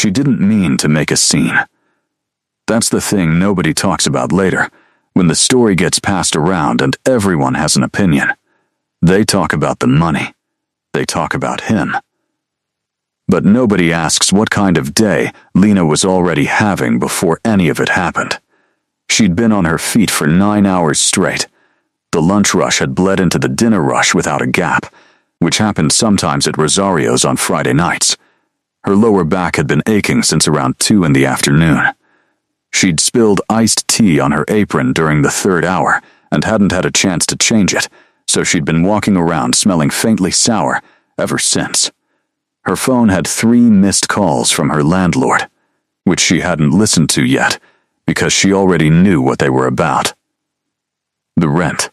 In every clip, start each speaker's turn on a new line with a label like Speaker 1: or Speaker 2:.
Speaker 1: She didn't mean to make a scene. That's the thing nobody talks about later, when the story gets passed around and everyone has an opinion. They talk about the money. They talk about him. But nobody asks what kind of day Lena was already having before any of it happened. She'd been on her feet for 9 hours straight. The lunch rush had bled into the dinner rush without a gap, which happened sometimes at Rosario's on Friday nights. Her lower back had been aching since around 2 in the afternoon. She'd spilled iced tea on her apron during the 3rd hour and hadn't had a chance to change it, so she'd been walking around smelling faintly sour ever since. Her phone had 3 missed calls from her landlord, which she hadn't listened to yet because she already knew what they were about. The rent.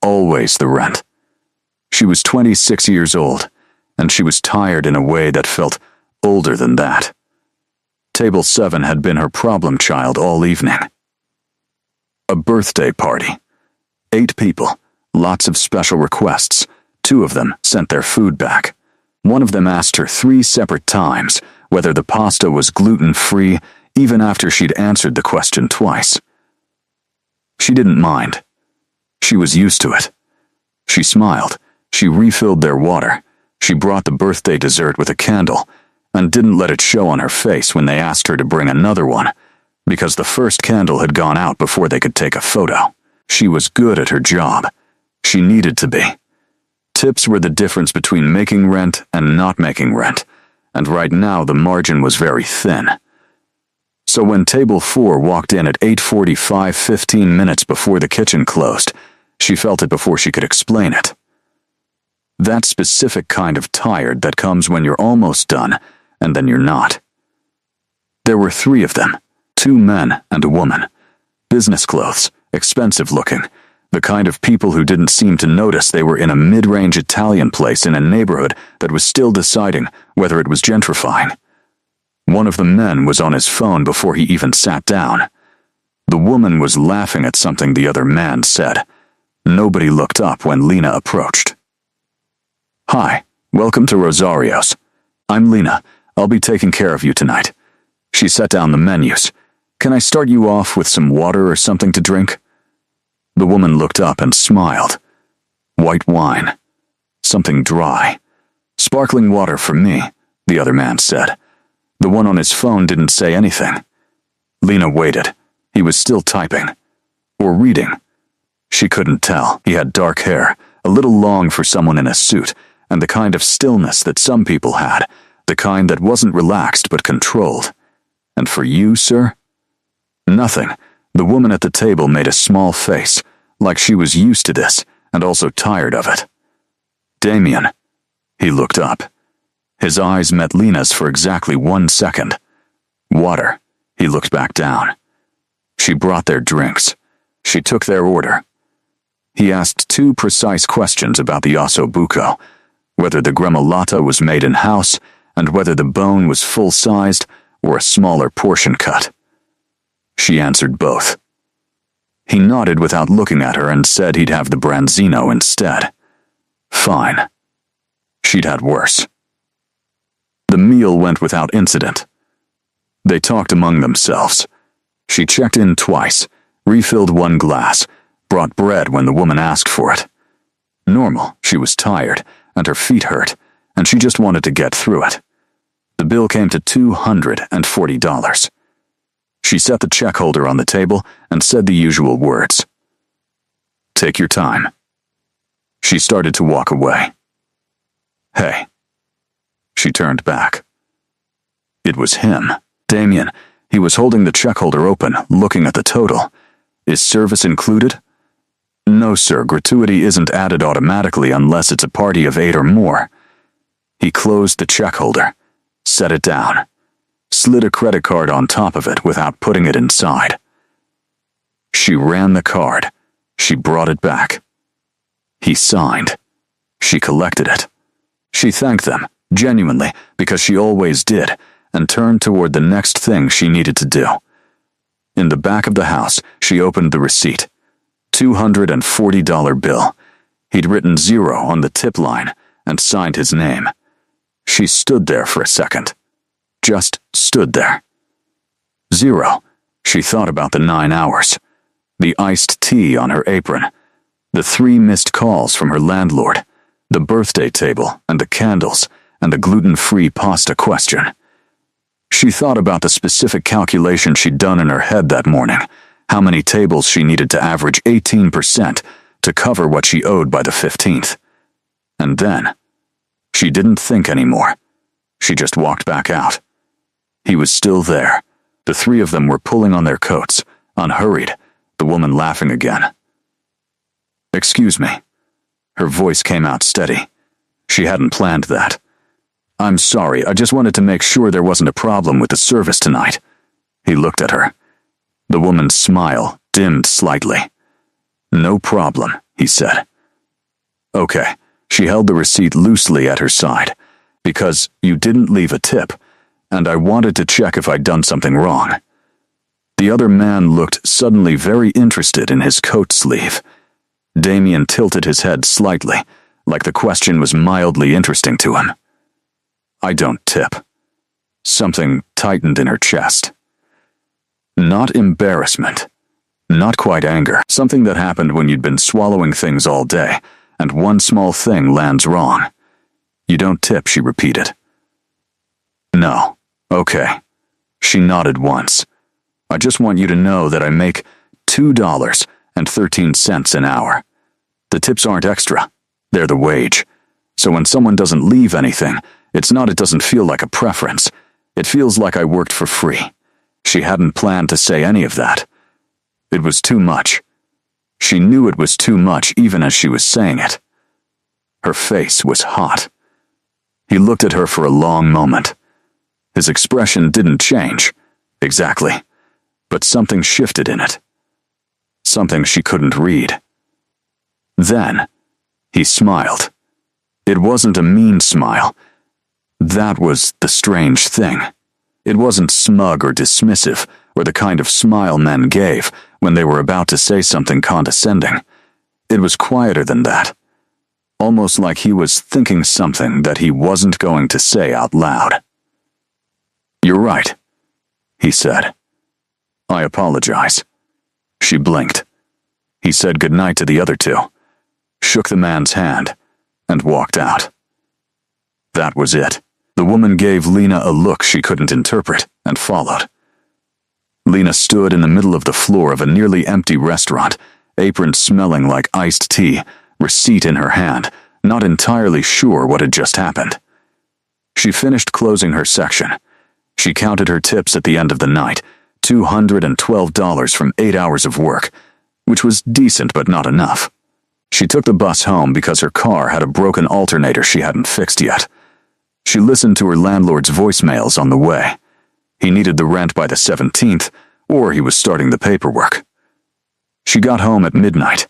Speaker 1: Always the rent. She was 26 years old, and she was tired in a way that felt older than that. Table 7 had been her problem child all evening. A birthday party. 8 people, lots of special requests. 2 of them sent their food back. One of them asked her 3 separate times whether the pasta was gluten-free, even after she'd answered the question twice. She didn't mind. She was used to it. She smiled. She refilled their water. She brought the birthday dessert with a candle, and didn't let it show on her face when they asked her to bring another one, because the first candle had gone out before they could take a photo. She was good at her job. She needed to be. Tips were the difference between making rent and not making rent, and right now the margin was very thin. So when Table 4 walked in at 8:45, 15 minutes before the kitchen closed, she felt it before she could explain it. That specific kind of tired that comes when you're almost done, and then you're not. There were 3 of them, 2 men and a woman. Business clothes, expensive looking, the kind of people who didn't seem to notice they were in a mid-range Italian place in a neighborhood that was still deciding whether it was gentrifying. One of the men was on his phone before he even sat down. The woman was laughing at something the other man said. Nobody looked up when Lena approached. "Hi, welcome to Rosario's. I'm Lena. I'll be taking care of you tonight." She set down the menus. "Can I start you off with some water or something to drink?" The woman looked up and smiled. "White wine. Something dry. Sparkling water for me," the other man said. The one on his phone didn't say anything. Lena waited. He was still typing. Or reading. She couldn't tell. He had dark hair, a little long for someone in a suit, and the kind of stillness that some people had, the kind that wasn't relaxed but controlled. "And for you, sir?" "Nothing." The woman at the table made a small face, like she was used to this, and also tired of it. "Damien." He looked up. His eyes met Lena's for exactly 1 second. "Water." He looked back down. She brought their drinks. She took their order. He asked 2 precise questions about the ossobuco, whether the gremolata was made in-house, and whether the bone was full-sized or a smaller portion cut. She answered both. He nodded without looking at her and said he'd have the branzino instead. Fine. She'd had worse. The meal went without incident. They talked among themselves. She checked in twice, refilled 1 glass, brought bread when the woman asked for it. Normal, she was tired, and her feet hurt, and she just wanted to get through it. The bill came to $240. She set the check holder on the table and said the usual words. "Take your time." She started to walk away. "Hey." She turned back. It was him, Damien. He was holding the check holder open, looking at the total. "Is service included?" "No, sir, gratuity isn't added automatically unless it's a party of 8 or more." He closed the check holder, set it down, slid a credit card on top of it without putting it inside. She ran the card. She brought it back. He signed. She collected it. She thanked them, genuinely, because she always did, and turned toward the next thing she needed to do. In the back of the house, she opened the receipt. $240 bill. He'd written 0 on the tip line and signed his name. She stood there for a second. just stood there. 0. She thought about the 9 hours, the iced tea on her apron, the 3 missed calls from her landlord, the birthday table and the candles, and the gluten-free pasta question. She thought about the specific calculation she'd done in her head that morning, how many tables she needed to average 18% to cover what she owed by the 15th. And then, she didn't think anymore. She just walked back out. He was still there. The 3 of them were pulling on their coats, unhurried, the woman laughing again. "Excuse me." Her voice came out steady. She hadn't planned that. "I'm sorry, I just wanted to make sure there wasn't a problem with the service tonight." He looked at her. The woman's smile dimmed slightly. "No problem," he said. "Okay." She held the receipt loosely at her side. "Because you didn't leave a tip, and I wanted to check if I'd done something wrong." The other man looked suddenly very interested in his coat sleeve. Damien tilted his head slightly, like the question was mildly interesting to him. "I don't tip." Something tightened in her chest. Not embarrassment. Not quite anger. Something that happened when you'd been swallowing things all day, and one small thing lands wrong. "You don't tip," she repeated. "No. Okay." She nodded once. "I just want you to know that I make $2.13 an hour. The tips aren't extra. They're the wage. So when someone doesn't leave anything, it doesn't feel like a preference. It feels like I worked for free." She hadn't planned to say any of that. It was too much. She knew it was too much even as she was saying it. Her face was hot. He looked at her for a long moment. His expression didn't change, exactly, but something shifted in it. Something she couldn't read. Then, he smiled. It wasn't a mean smile. That was the strange thing. It wasn't smug or dismissive, or the kind of smile men gave when they were about to say something condescending. It was quieter than that. Almost like he was thinking something that he wasn't going to say out loud. "You're right," he said. "I apologize." She blinked. He said goodnight to the other 2, shook the man's hand, and walked out. That was it. The woman gave Lena a look she couldn't interpret, and followed. Lena stood in the middle of the floor of a nearly empty restaurant, apron smelling like iced tea, receipt in her hand, not entirely sure what had just happened. She finished closing her section. She counted her tips at the end of the night, $212 from 8 hours of work, which was decent but not enough. She took the bus home because her car had a broken alternator she hadn't fixed yet. She listened to her landlord's voicemails on the way. He needed the rent by the 17th, or he was starting the paperwork. She got home at midnight.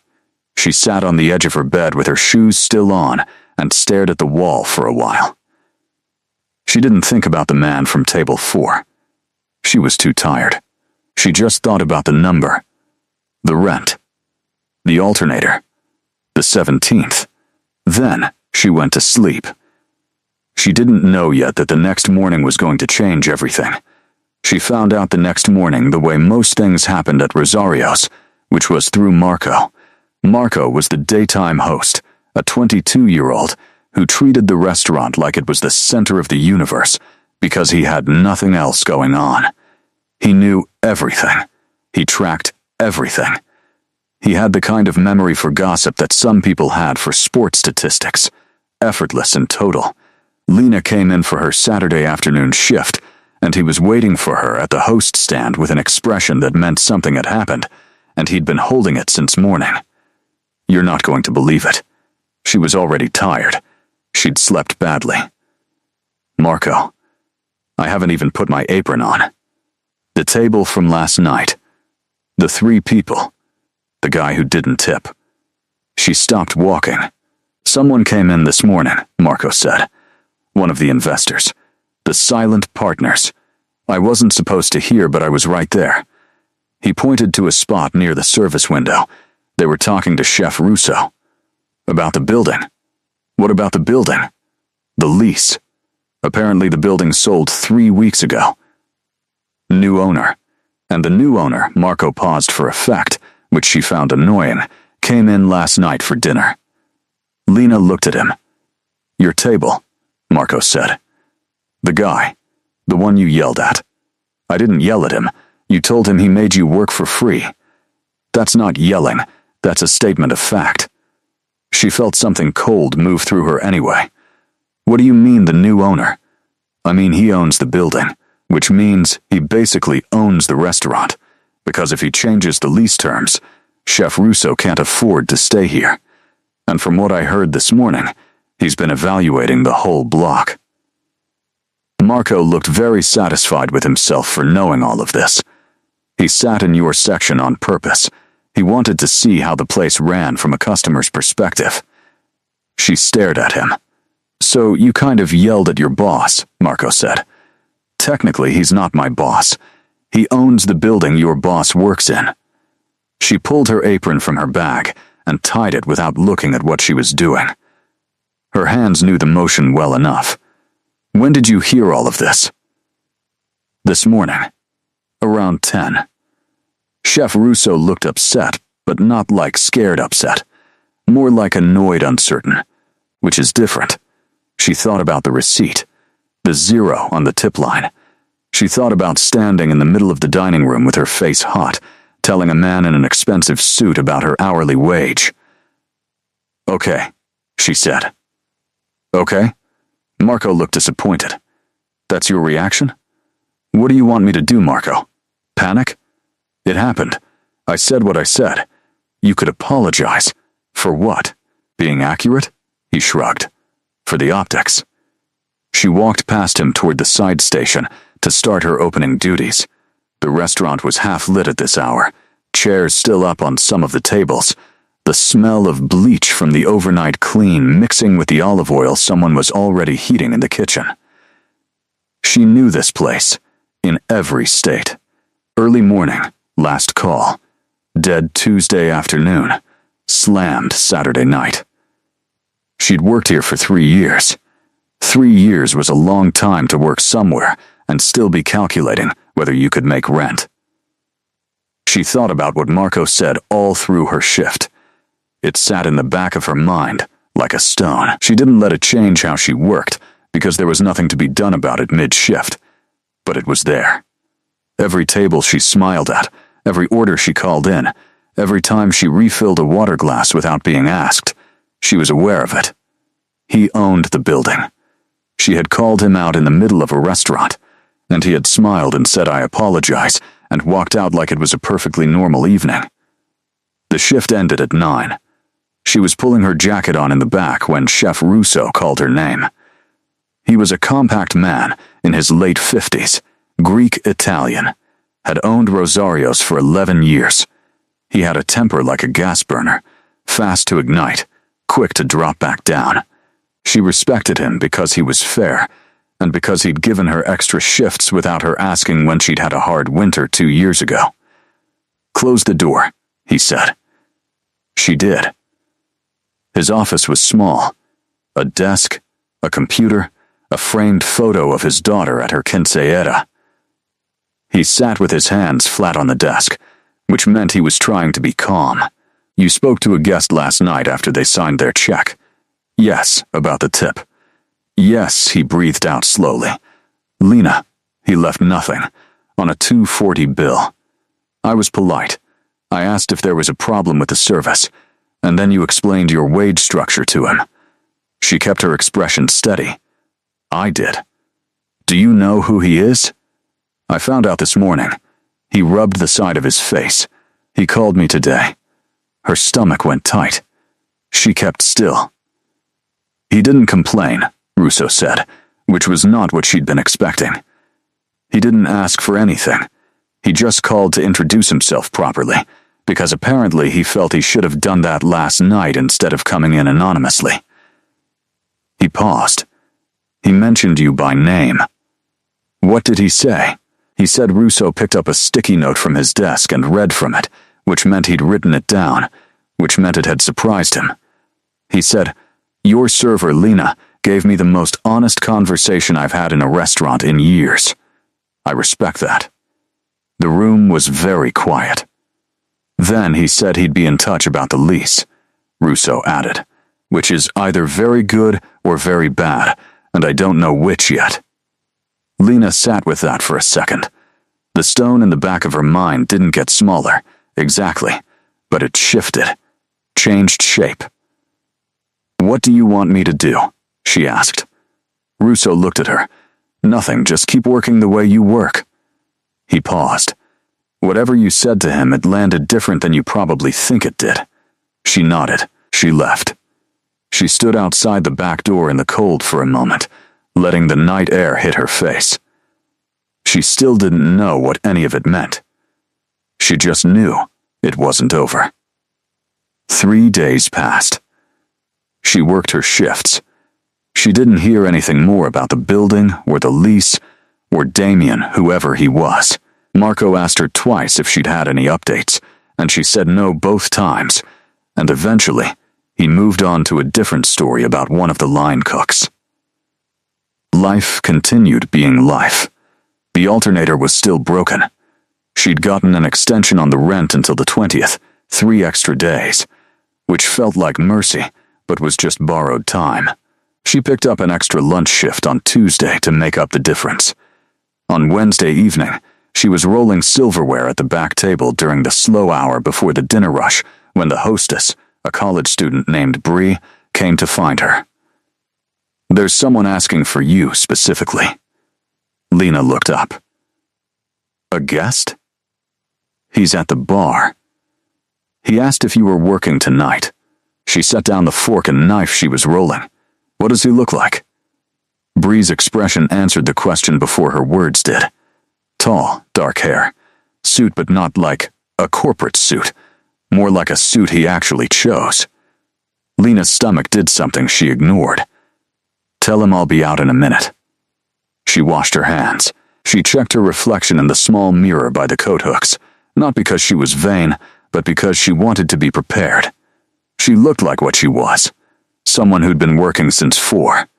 Speaker 1: She sat on the edge of her bed with her shoes still on and stared at the wall for a while. She didn't think about the man from table 4. She was too tired. She just thought about the number, the rent, the alternator, the 17th. Then she went to sleep. She didn't know yet that the next morning was going to change everything. She found out the next morning the way most things happened at Rosario's, which was through Marco. Marco was the daytime host, a 22-year-old who treated the restaurant like it was the center of the universe because he had nothing else going on. He knew everything. He tracked everything. He had the kind of memory for gossip that some people had for sports statistics, effortless and total. Lena came in for her Saturday afternoon shift, and he was waiting for her at the host stand with an expression that meant something had happened, and he'd been holding it since morning. You're not going to believe it. She was already tired. She'd slept badly. "Marco, I haven't even put my apron on." The table from last night. The 3 people. The guy who didn't tip. She stopped walking. "Someone came in this morning," Marco said. "One of the investors. The silent partners. I wasn't supposed to hear, but I was right there." He pointed to a spot near the service window. They were talking to Chef Russo. "About the building." "What about the building?" "The lease." Apparently the building sold 3 weeks ago. New owner. And the new owner, Marco paused for effect, which she found annoying, came in last night for dinner. Lena looked at him. Your table, Marco said. The guy. The one you yelled at. I didn't yell at him. You told him he made you work for free. That's not yelling. That's a statement of fact. She felt something cold move through her anyway. What do you mean the new owner? I mean he owns the building, which means he basically owns the restaurant, because if he changes the lease terms, Chef Russo can't afford to stay here. And from what I heard this morning, he's been evaluating the whole block. Marco looked very satisfied with himself for knowing all of this. He sat in your section on purpose. He wanted to see how the place ran from a customer's perspective. She stared at him. So you kind of yelled at your boss, Marco said. Technically, he's not my boss. He owns the building your boss works in. She pulled her apron from her bag and tied it without looking at what she was doing. Her hands knew the motion well enough. When did you hear all of this? This morning. Around 10. Chef Russo looked upset, but not like scared upset. More like annoyed uncertain, which is different. She thought about the receipt, the 0 on the tip line. She thought about standing in the middle of the dining room with her face hot, telling a man in an expensive suit about her hourly wage. Okay, she said. Okay? Marco looked disappointed. That's your reaction? What do you want me to do, Marco? Panic? It happened. I said what I said. You could apologize. For what? Being accurate? He shrugged. For the optics. She walked past him toward the side station to start her opening duties. The restaurant was half lit at this hour, chairs still up on some of the tables, the smell of bleach from the overnight clean mixing with the olive oil someone was already heating in the kitchen. She knew this place, in every state. Early morning, last call. Dead Tuesday afternoon, slammed Saturday night. She'd worked here for 3 years. 3 years was a long time to work somewhere and still be calculating whether you could make rent. She thought about what Marco said all through her shift. It sat in the back of her mind, like a stone. She didn't let it change how she worked, because there was nothing to be done about it mid-shift. But it was there. Every table she smiled at, every order she called in, every time she refilled a water glass without being asked, she was aware of it. He owned the building. She had called him out in the middle of a restaurant, and he had smiled and said, "I apologize," and walked out like it was a perfectly normal evening. The shift ended at 9. She was pulling her jacket on in the back when Chef Russo called her name. He was a compact man in his late 50s, Greek-Italian, had owned Rosario's for 11 years. He had a temper like a gas burner, fast to ignite, quick to drop back down. She respected him because he was fair, and because he'd given her extra shifts without her asking when she'd had a hard winter 2 years ago. "Close the door," he said. She did. His office was small. A desk, a computer, a framed photo of his daughter at her quinceañera. He sat with his hands flat on the desk, which meant he was trying to be calm. "You spoke to a guest last night after they signed their check." "Yes, about the tip." "Yes," he breathed out slowly. "Lena." He left nothing, on a $2.40 bill. "I was polite. I asked if there was a problem with the service, and then you explained your wage structure to him." She kept her expression steady. "I did." "Do you know who he is?" "I found out this morning." He rubbed the side of his face. "He called me today." Her stomach went tight. She kept still. "He didn't complain," Russo said, which was not what she'd been expecting. "He didn't ask for anything. He just called to introduce himself properly, because apparently he felt he should have done that last night instead of coming in anonymously." He paused. "He mentioned you by name." "What did he say?" He said Russo picked up a sticky note from his desk and read from it, which meant he'd written it down, which meant it had surprised him. He said, "Your server, Lena, gave me the most honest conversation I've had in a restaurant in years. I respect that. The room was very quiet. Then he said he'd be in touch about the lease, Russo added, which is either very good or very bad, and I don't know which yet. Lena sat with that for a second. The stone in the back of her mind didn't get smaller, exactly, but it shifted, changed shape. "What do you want me to do?" she asked. Russo looked at her. "Nothing, just keep working the way you work." He paused. "Whatever you said to him, it landed different than you probably think it did." She nodded. She left. She stood outside the back door in the cold for a moment, letting the night air hit her face. She still didn't know what any of it meant. She just knew it wasn't over. 3 days passed. She worked her shifts. She didn't hear anything more about the building or the lease or Damien, whoever he was. Marco asked her twice if she'd had any updates, and she said no both times, and eventually he moved on to a different story about one of the line cooks. Life continued being life. The alternator was still broken. She'd gotten an extension on the rent until the 20th, 3 extra days, which felt like mercy, but was just borrowed time. She picked up an extra lunch shift on Tuesday to make up the difference. On Wednesday evening, she was rolling silverware at the back table during the slow hour before the dinner rush when the hostess, a college student named Bree, came to find her. "There's someone asking for you specifically." Lena looked up. "A guest?" "He's at the bar. He asked if you were working tonight." She set down the fork and knife she was rolling. "What does he look like?" Bree's expression answered the question before her words did. Tall, dark hair. Suit, but not like a corporate suit. More like a suit he actually chose. Lena's stomach did something she ignored. "Tell him I'll be out in a minute." She washed her hands. She checked her reflection in the small mirror by the coat hooks, not because she was vain, but because she wanted to be prepared. She looked like what she was, someone who'd been working since 4.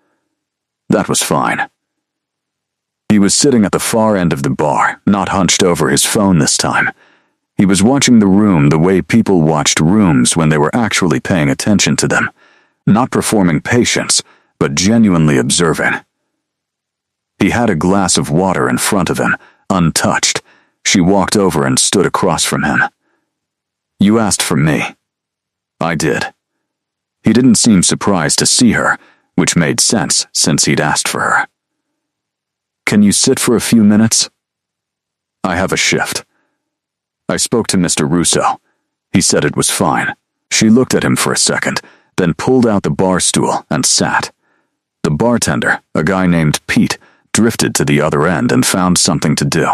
Speaker 1: That was fine. He was sitting at the far end of the bar, not hunched over his phone this time. He was watching the room the way people watched rooms when they were actually paying attention to them, not performing patience, but genuinely observing. He had a glass of water in front of him, untouched. She walked over and stood across from him. "You asked for me." "I did." He didn't seem surprised to see her, which made sense since he'd asked for her. "Can you sit for a few minutes?" "I have a shift." "I spoke to Mr. Russo. He said it was fine." She looked at him for a second, then pulled out the bar stool and sat. The bartender, a guy named Pete, drifted to the other end and found something to do.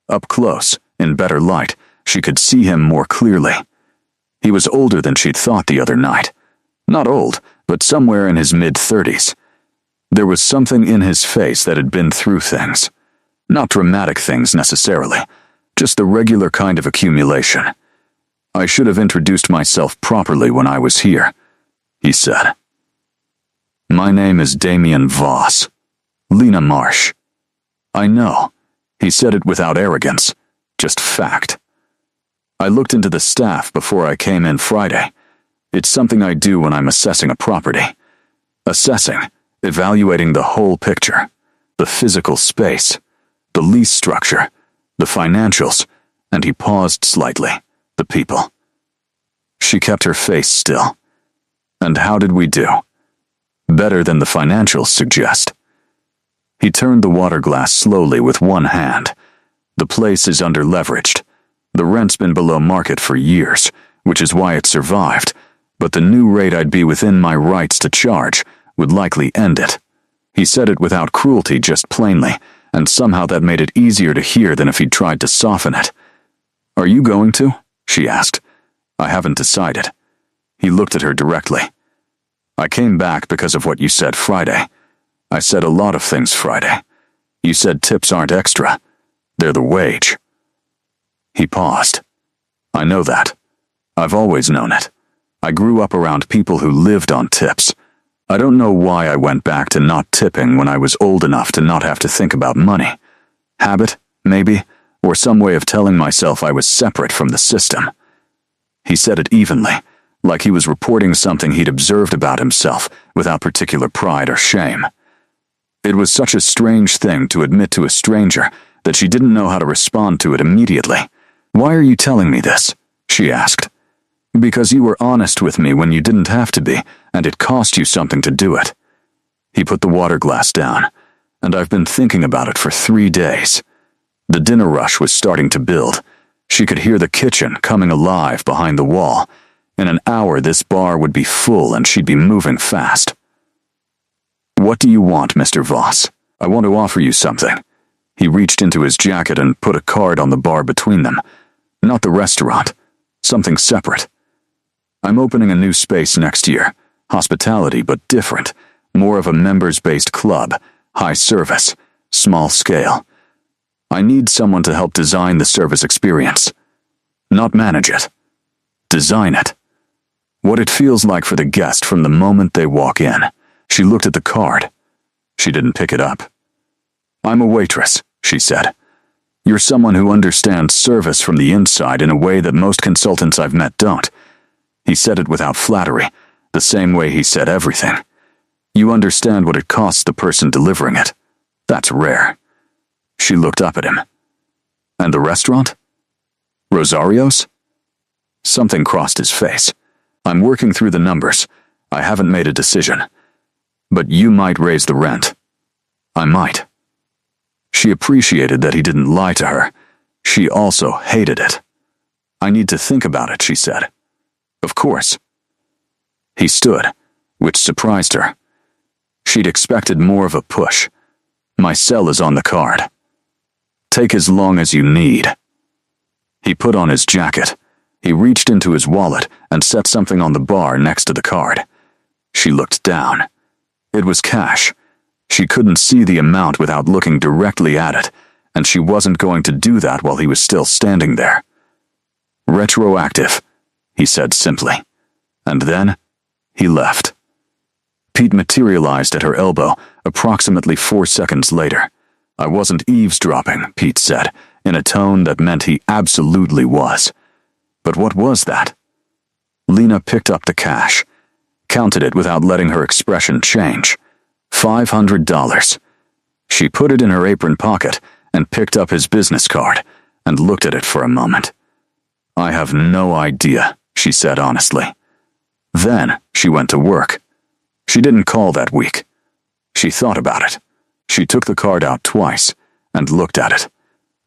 Speaker 1: Up close, in better light, she could see him more clearly. He was older than she'd thought the other night. Not old, but somewhere in his mid-30s. There was something in his face that had been through things. Not dramatic things necessarily, just the regular kind of accumulation. "I should have introduced myself properly when I was here," he said. "My name is Damien Voss. Lena Marsh." "I know." He said it without arrogance, just fact. "I looked into the staff before I came in Friday. It's something I do when I'm assessing a property. Assessing, evaluating the whole picture, the physical space, the lease structure, the financials," and he paused slightly, "the people." She kept her face still. "And how did we do?" "Better than the financials suggest." He turned the water glass slowly with one hand. "The place is under-leveraged. The rent's been below market for years, which is why it survived, but the new rate I'd be within my rights to charge would likely end it." He said it without cruelty, just plainly, and somehow that made it easier to hear than if he'd tried to soften it. "Are you going to?" she asked. "I haven't decided." He looked at her directly. "I came back because of what you said Friday. I said a lot of things Friday. You said tips aren't extra. They're the wage." He paused. "I know that. I've always known it. I grew up around people who lived on tips. I don't know why I went back to not tipping when I was old enough to not have to think about money. Habit, maybe, or some way of telling myself I was separate from the system. He said it evenly, like he was reporting something he'd observed about himself without particular pride or shame. It was such a strange thing to admit to a stranger that she didn't know how to respond to it immediately. "Why are you telling me this?" she asked. "Because you were honest with me when you didn't have to be, and it cost you something to do it." He put the water glass down, and I've been thinking about it for 3 days. The dinner rush was starting to build. She could hear the kitchen coming alive behind the wall. In an hour, this bar would be full and she'd be moving fast. "What do you want, Mr. Voss? I want to offer you something." He reached into his jacket and put a card on the bar between them. "Not the restaurant. Something separate. I'm opening a new space next year. Hospitality, but different. More of a members-based club. High service. Small scale. I need someone to help design the service experience. Not manage it. Design it. What it feels like for the guest from the moment they walk in." She looked at the card. She didn't pick it up. "I'm a waitress," she said. "You're someone who understands service from the inside in a way that most consultants I've met don't." He said it without flattery, the same way he said everything. "You understand what it costs the person delivering it. That's rare." She looked up at him. "And the restaurant? Rosario's?" Something crossed his face. "I'm working through the numbers. I haven't made a decision. But you might raise the rent." "I might." She appreciated that he didn't lie to her. She also hated it. "I need to think about it," she said. "Of course." He stood, which surprised her. She'd expected more of a push. "My cell is on the card. Take as long as you need." He put on his jacket. He reached into his wallet and set something on the bar next to the card. She looked down. It was cash. She couldn't see the amount without looking directly at it, and she wasn't going to do that while he was still standing there. "Retroactive," he said simply. And then, he left. Pete materialized at her elbow approximately 4 seconds later. "I wasn't eavesdropping," Pete said, in a tone that meant he absolutely was. But what was that? Lena picked up the cash, counted it without letting her expression change. $500. She put it in her apron pocket and picked up his business card and looked at it for a moment. "I have no idea," she said honestly. Then she went to work. She didn't call that week. She thought about it. She took the card out twice and looked at it.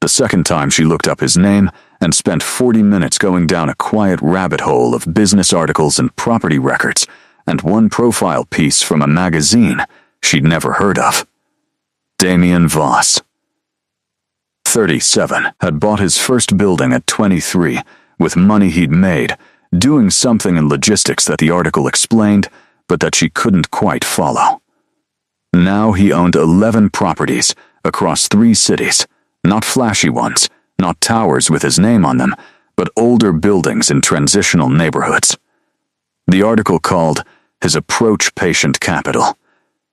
Speaker 1: The second time she looked up his name and spent 40 minutes going down a quiet rabbit hole of business articles and property records and one profile piece from a magazine she'd never heard of. Damien Voss, 37, had bought his first building at 23 with money he'd made, doing something in logistics that the article explained, but that she couldn't quite follow. Now he owned 11 properties across 3 cities, not flashy ones, not towers with his name on them, but older buildings in transitional neighborhoods. The article called his approach patient capital,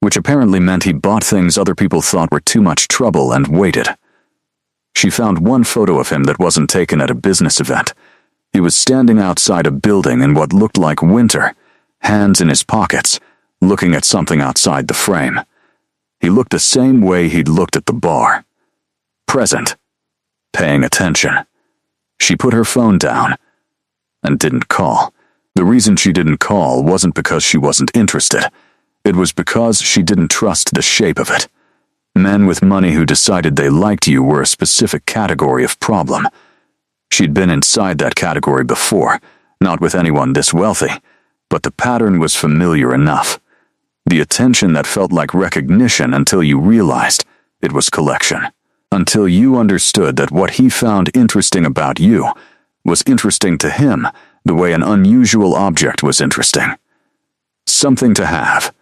Speaker 1: which apparently meant he bought things other people thought were too much trouble and waited. She found one photo of him that wasn't taken at a business event. He was standing outside a building in what looked like winter, hands in his pockets, looking at something outside the frame. He looked the same way he'd looked at the bar. Present. Paying attention. She put her phone down and didn't call. The reason she didn't call wasn't because she wasn't interested. It was because she didn't trust the shape of it. Men with money who decided they liked you were a specific category of problem. She'd been inside that category before, not with anyone this wealthy, but the pattern was familiar enough. The attention that felt like recognition until you realized it was collection. Until you understood that what he found interesting about you was interesting to him the way an unusual object was interesting. Something to have.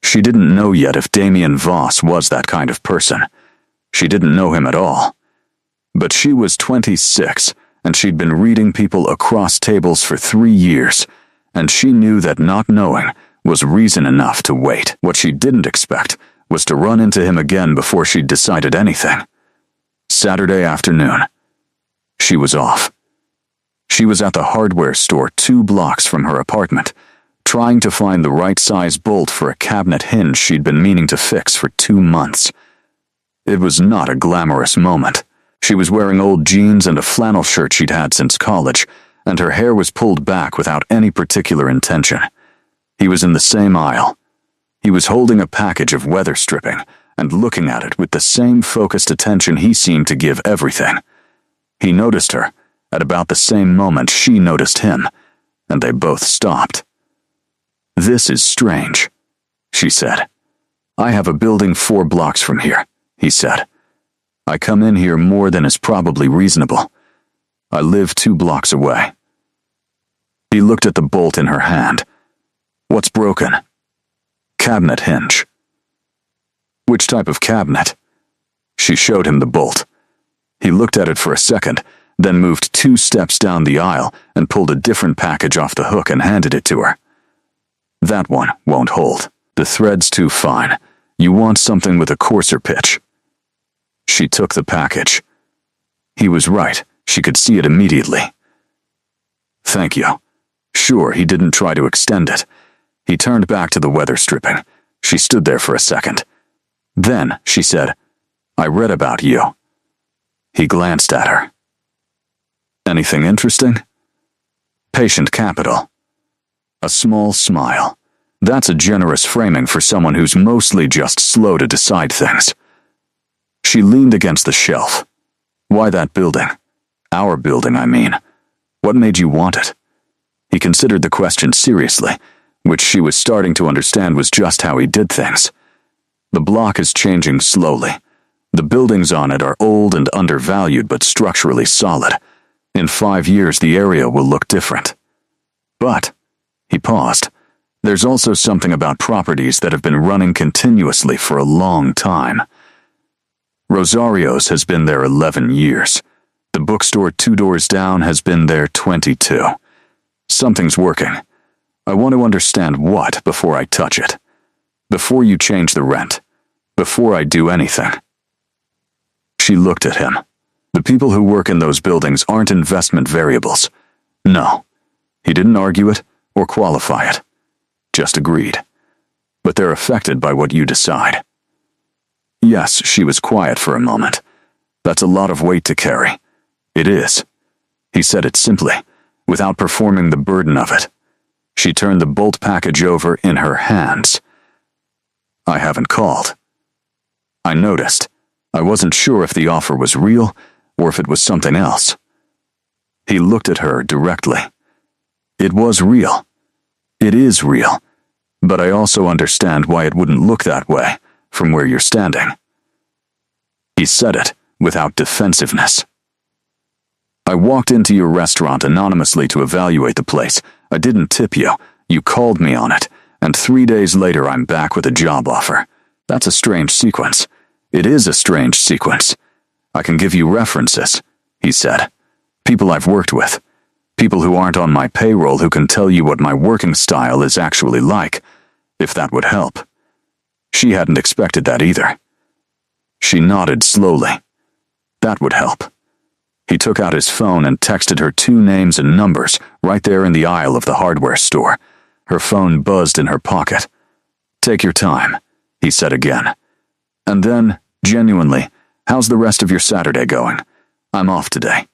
Speaker 1: She didn't know yet if Damien Voss was that kind of person. She didn't know him at all. But she was 26, and she'd been reading people across tables for 3 years, and she knew that not knowing was reason enough to wait. What she didn't expect was to run into him again before she'd decided anything. Saturday afternoon. She was off. She was at the hardware store 2 blocks from her apartment, trying to find the right size bolt for a cabinet hinge she'd been meaning to fix for 2 months. It was not a glamorous moment. She was wearing old jeans and a flannel shirt she'd had since college, and her hair was pulled back without any particular intention. He was in the same aisle. He was holding a package of weather stripping and looking at it with the same focused attention he seemed to give everything. He noticed her at about the same moment she noticed him, and they both stopped. "This is strange," she said. "I have a building 4 blocks from here," he said. "I come in here more than is probably reasonable. I live 2 blocks away." He looked at the bolt in her hand. "What's broken?" "Cabinet hinge." "Which type of cabinet?" She showed him the bolt. He looked at it for a second, then moved 2 steps down the aisle and pulled a different package off the hook and handed it to her. "That one won't hold. The thread's too fine. You want something with a coarser pitch." She took the package. He was right. She could see it immediately. "Thank you." Sure, he didn't try to extend it. He turned back to the weather stripping. She stood there for a second. Then, she said, "I read about you." He glanced at her. "Anything interesting?" "Patient capital." A small smile. That's a generous framing for someone who's mostly just slow to decide things. She leaned against the shelf. "Why that building?" "Our building, I mean. What made you want it?" He considered the question seriously, which she was starting to understand was just how he did things. The block is changing slowly. The buildings on it are old and undervalued but structurally solid. In 5 years, the area will look different. But, he paused, there's also something about properties that have been running continuously for a long time. Rosario's has been there 11 years. The bookstore 2 doors down has been there 22. Something's working. I want to understand what before I touch it. Before you change the rent. Before I do anything. She looked at him. The people who work in those buildings aren't investment variables. No. He didn't argue it or qualify it. Just agreed. But they're affected by what you decide. Yes, she was quiet for a moment. That's a lot of weight to carry. It is. He said it simply, without performing the burden of it. She turned the bolt package over in her hands. "I haven't called." "I noticed. I wasn't sure if the offer was real or if it was something else." He looked at her directly. "It was real. It is real. But I also understand why it wouldn't look that way from where you're standing." He said it without defensiveness. "I walked into your restaurant anonymously to evaluate the place. I didn't tip you. You called me on it. And 3 days later I'm back with a job offer. That's a strange sequence. It is a strange sequence. I can give you references," he said. "People I've worked with. People who aren't on my payroll who can tell you what my working style is actually like, if that would help." She hadn't expected that either. She nodded slowly. That would help. He took out his phone and texted her 2 names and numbers right there in the aisle of the hardware store. Her phone buzzed in her pocket. "Take your time," he said again. And then, genuinely, "How's the rest of your Saturday going? I'm off today."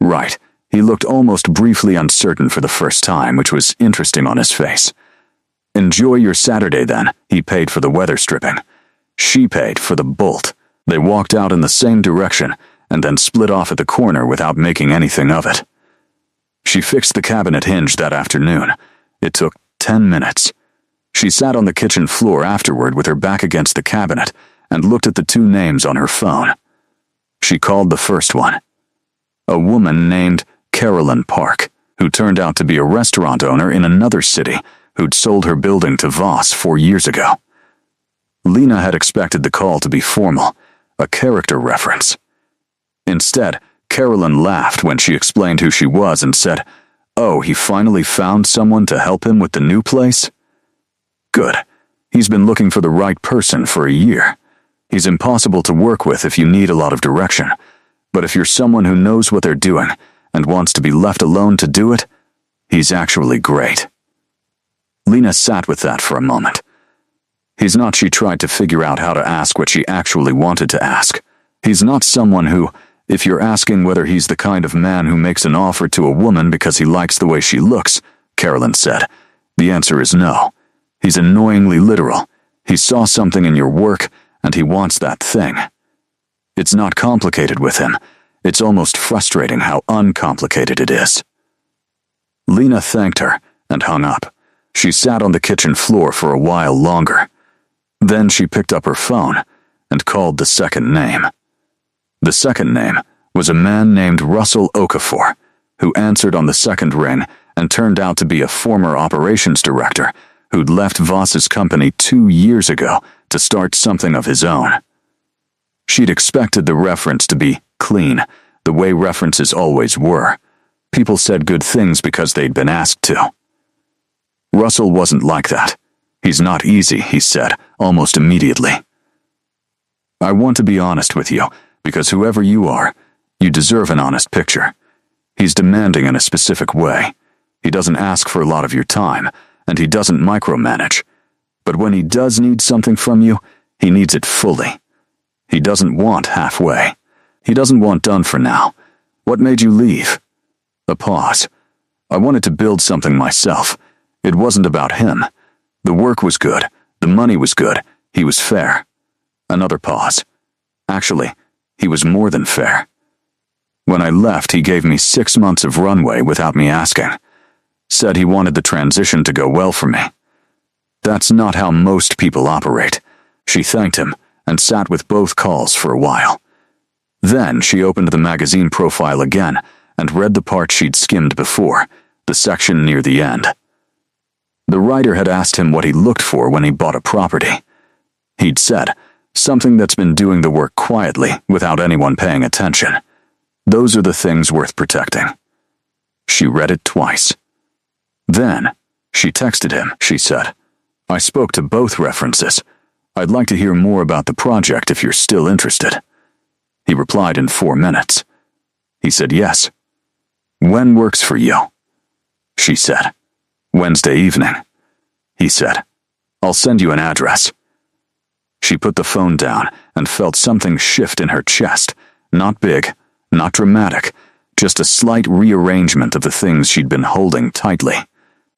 Speaker 1: Right. He looked almost briefly uncertain for the first time, which was interesting on his face. "Enjoy your Saturday then." He paid for the weather stripping. She paid for the bolt. They walked out in the same direction and then split off at the corner without making anything of it. She fixed the cabinet hinge that afternoon. It took 10 minutes. She sat on the kitchen floor afterward with her back against the cabinet and looked at the 2 names on her phone. She called the first one. A woman named Carolyn Park, who turned out to be a restaurant owner in another city who'd sold her building to Voss 4 years ago. Lena had expected the call to be formal, a character reference. Instead, Carolyn laughed when she explained who she was and said, "Oh, he finally found someone to help him with the new place?" Good. He's been looking for the right person for a year. He's impossible to work with if you need a lot of direction. But if you're someone who knows what they're doing and wants to be left alone to do it, he's actually great. Lena sat with that for a moment. He's not. She tried to figure out how to ask what she actually wanted to ask. He's not someone who, if you're asking whether he's the kind of man who makes an offer to a woman because he likes the way she looks, Carolyn said, the answer is no. He's annoyingly literal. He saw something in your work, and he wants that thing. It's not complicated with him. It's almost frustrating how uncomplicated it is. Lena thanked her and hung up. She sat on the kitchen floor for a while longer. Then she picked up her phone and called the second name. The second name was a man named Russell Okafor, who answered on the second ring and turned out to be a former operations director who'd left Voss's company 2 years ago to start something of his own. She'd expected the reference to be clean, the way references always were. People said good things because they'd been asked to. Russell wasn't like that. He's not easy, he said, almost immediately. I want to be honest with you, because whoever you are, you deserve an honest picture. He's demanding in a specific way. He doesn't ask for a lot of your time, and he doesn't micromanage. But when he does need something from you, he needs it fully. He doesn't want halfway. He doesn't want done for now. What made you leave? A pause. I wanted to build something myself. It wasn't about him. The work was good. The money was good. He was fair. Another pause. Actually, he was more than fair. When I left, he gave me 6 months of runway without me asking. Said he wanted the transition to go well for me. That's not how most people operate. She thanked him and sat with both calls for a while. Then she opened the magazine profile again and read the part she'd skimmed before, the section near the end. The writer had asked him what he looked for when he bought a property. He'd said, something that's been doing the work quietly without anyone paying attention. Those are the things worth protecting. She read it twice. Then, she texted him, she said, I spoke to both references. I'd like to hear more about the project if you're still interested. He replied in 4 minutes. He said yes. When works for you? She said. Wednesday evening. He said, I'll send you an address. She put the phone down and felt something shift in her chest. Not big, not dramatic, just a slight rearrangement of the things she'd been holding tightly.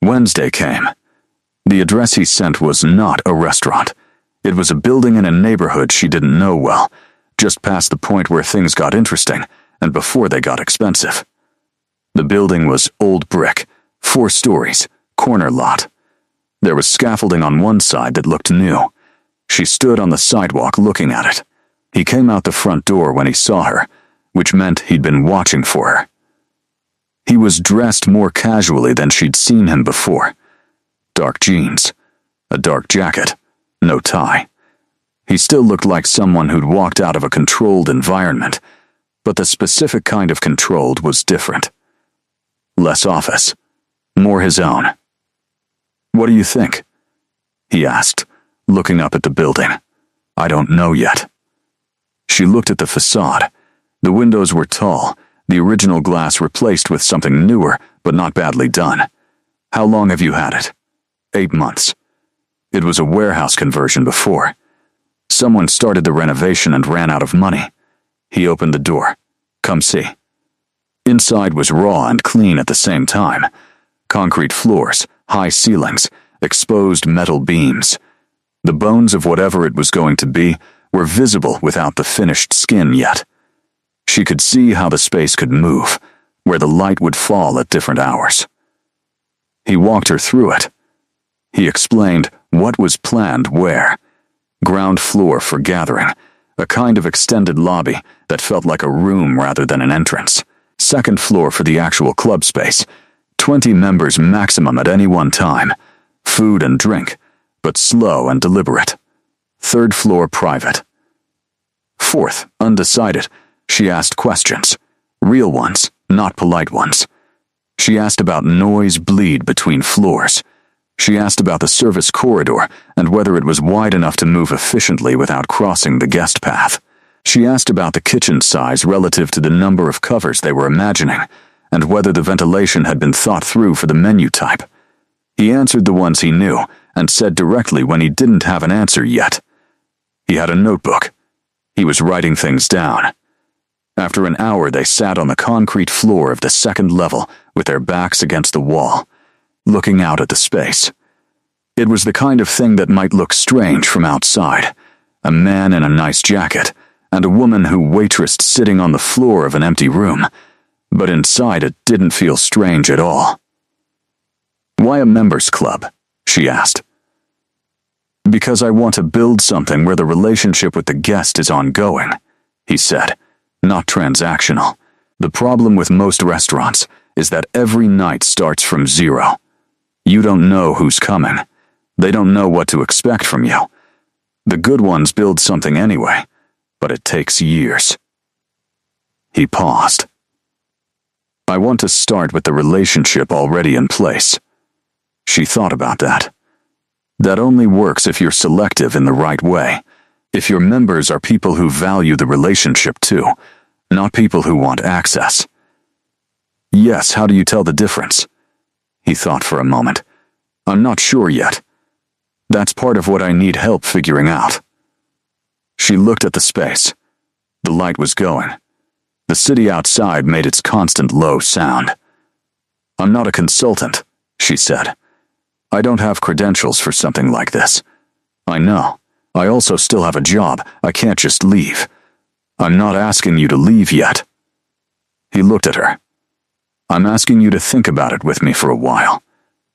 Speaker 1: Wednesday came. The address he sent was not a restaurant. It was a building in a neighborhood she didn't know well, just past the point where things got interesting and before they got expensive. The building was old brick, 4 stories, corner lot. There was scaffolding on one side that looked new. She stood on the sidewalk looking at it. He came out the front door when he saw her, which meant he'd been watching for her. He was dressed more casually than she'd seen him before. Dark jeans, a dark jacket, no tie. He still looked like someone who'd walked out of a controlled environment, but the specific kind of controlled was different. Less office, more his own. What do you think? He asked, looking up at the building. I don't know yet. She looked at the facade. The windows were tall, the original glass replaced with something newer, but not badly done. How long have you had it? 8 months. It was a warehouse conversion before. Someone started the renovation and ran out of money. He opened the door. Come see. Inside was raw and clean at the same time. Concrete floors, high ceilings, exposed metal beams. The bones of whatever it was going to be were visible without the finished skin yet. She could see how the space could move, where the light would fall at different hours. He walked her through it. He explained what was planned where. Ground floor for gathering, a kind of extended lobby that felt like a room rather than an entrance. Second floor for the actual club space, 20 members maximum at any one time. Food and drink, but slow and deliberate. Third floor private. Fourth, undecided, she asked questions. Real ones, not polite ones. She asked about noise bleed between floors. She asked about the service corridor and whether it was wide enough to move efficiently without crossing the guest path. She asked about the kitchen size relative to the number of covers they were imagining, and whether the ventilation had been thought through for the menu type. He answered the ones he knew, and said directly when he didn't have an answer yet. He had a notebook. He was writing things down. After an hour, they sat on the concrete floor of the second level with their backs against the wall, looking out at the space. It was the kind of thing that might look strange from outside. A man in a nice jacket, and a woman who waitressed sitting on the floor of an empty room. But inside it didn't feel strange at all. "Why a members club?" she asked. "Because I want to build something where the relationship with the guest is ongoing," he said, "not transactional. The problem with most restaurants is that every night starts from zero. You don't know who's coming. They don't know what to expect from you. The good ones build something anyway, but it takes years." He paused. "I want to start with the relationship already in place." She thought about that. That only works if you're selective in the right way. If your members are people who value the relationship too, not people who want access. "Yes, how do you tell the difference?" He thought for a moment. "I'm not sure yet. That's part of what I need help figuring out." She looked at the space. The light was going. The city outside made its constant low sound. "I'm not a consultant," she said. "I don't have credentials for something like this. I know. I also still have a job. I can't just leave. I'm not asking you to leave yet." He looked at her. "I'm asking you to think about it with me for a while.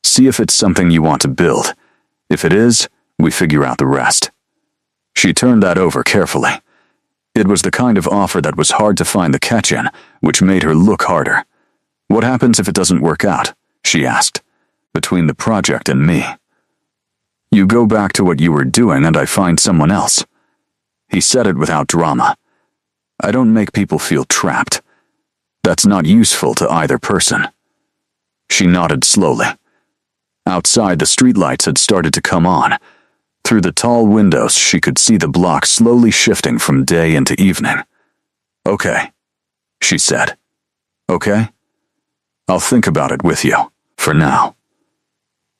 Speaker 1: See if it's something you want to build. If it is, we figure out the rest." She turned that over carefully. It was the kind of offer that was hard to find the catch in, which made her look harder. "What happens if it doesn't work out?" she asked. "Between the project and me." "You go back to what you were doing and I find someone else." He said it without drama. "I don't make people feel trapped. That's not useful to either person." She nodded slowly. Outside, the streetlights had started to come on. Through the tall windows, she could see the block slowly shifting from day into evening. "Okay," she said. "Okay? I'll think about it with you, for now."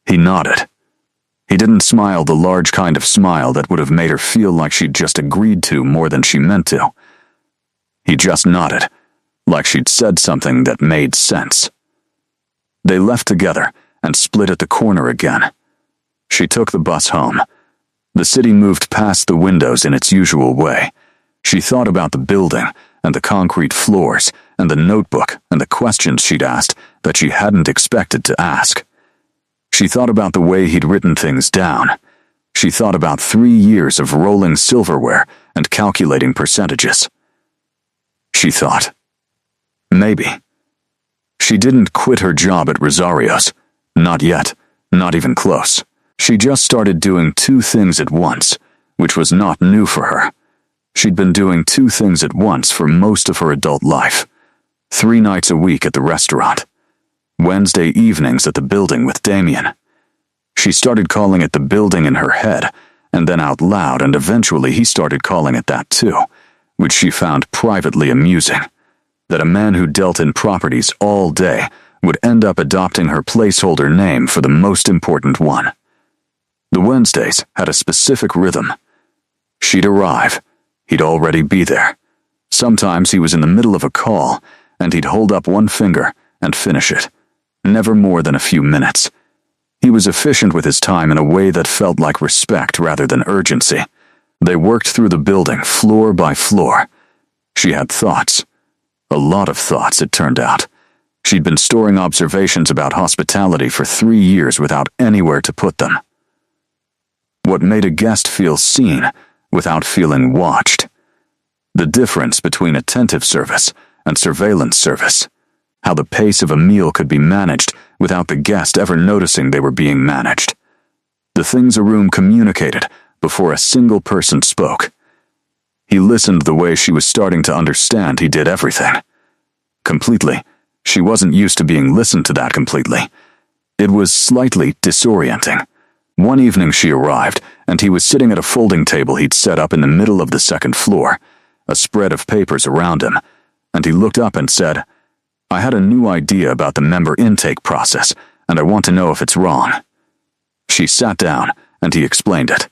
Speaker 1: He nodded. He didn't smile the large kind of smile that would have made her feel like she'd just agreed to more than she meant to. He just nodded, like she'd said something that made sense. They left together and split at the corner again. She took the bus home. The city moved past the windows in its usual way. She thought about the building and the concrete floors and the notebook and the questions she'd asked that she hadn't expected to ask. She thought about the way he'd written things down. She thought about 3 years of rolling silverware and calculating percentages. She thought, maybe. She didn't quit her job at Rosario's. Not yet, not even close. She just started doing 2 things at once, which was not new for her. She'd been doing 2 things at once for most of her adult life. 3 nights a week at the restaurant. Wednesday evenings at the building with Damien. She started calling it the building in her head, and then out loud, and eventually he started calling it that too, which she found privately amusing. That a man who dealt in properties all day would end up adopting her placeholder name for the most important one. The Wednesdays had a specific rhythm. She'd arrive. He'd already be there. Sometimes he was in the middle of a call, and he'd hold up one finger and finish it. Never more than a few minutes. He was efficient with his time in a way that felt like respect rather than urgency. They worked through the building, floor by floor. She had thoughts. A lot of thoughts, it turned out. She'd been storing observations about hospitality for 3 years without anywhere to put them. What made a guest feel seen without feeling watched? The difference between attentive service and surveillance service. How the pace of a meal could be managed without the guest ever noticing they were being managed. The things a room communicated before a single person spoke. He listened the way she was starting to understand he did everything. Completely. She wasn't used to being listened to that completely. It was slightly disorienting. One evening she arrived, and he was sitting at a folding table he'd set up in the middle of the second floor, a spread of papers around him, and he looked up and said, "I had a new idea about the member intake process, and I want to know if it's wrong." She sat down, and he explained it.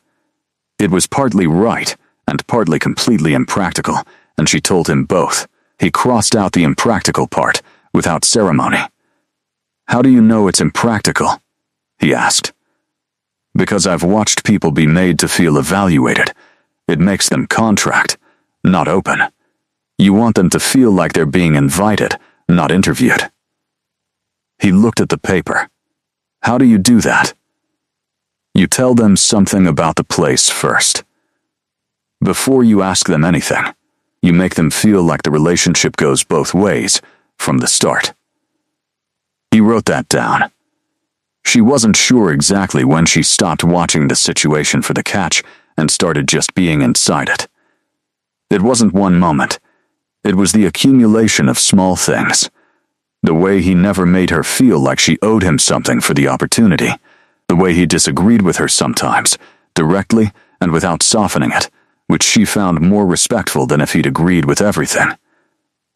Speaker 1: It was partly right, and partly completely impractical, and she told him both. He crossed out the impractical part, without ceremony. "How do you know it's impractical?" he asked. "Because I've watched people be made to feel evaluated. It makes them contract, not open. You want them to feel like they're being invited, not interviewed." He looked at the paper. "How do you do that?" "You tell them something about the place first. Before you ask them anything, you make them feel like the relationship goes both ways from the start." He wrote that down. She wasn't sure exactly when she stopped watching the situation for the catch and started just being inside it. It wasn't one moment. It was the accumulation of small things. The way he never made her feel like she owed him something for the opportunity. The way he disagreed with her sometimes, directly and without softening it, which she found more respectful than if he'd agreed with everything.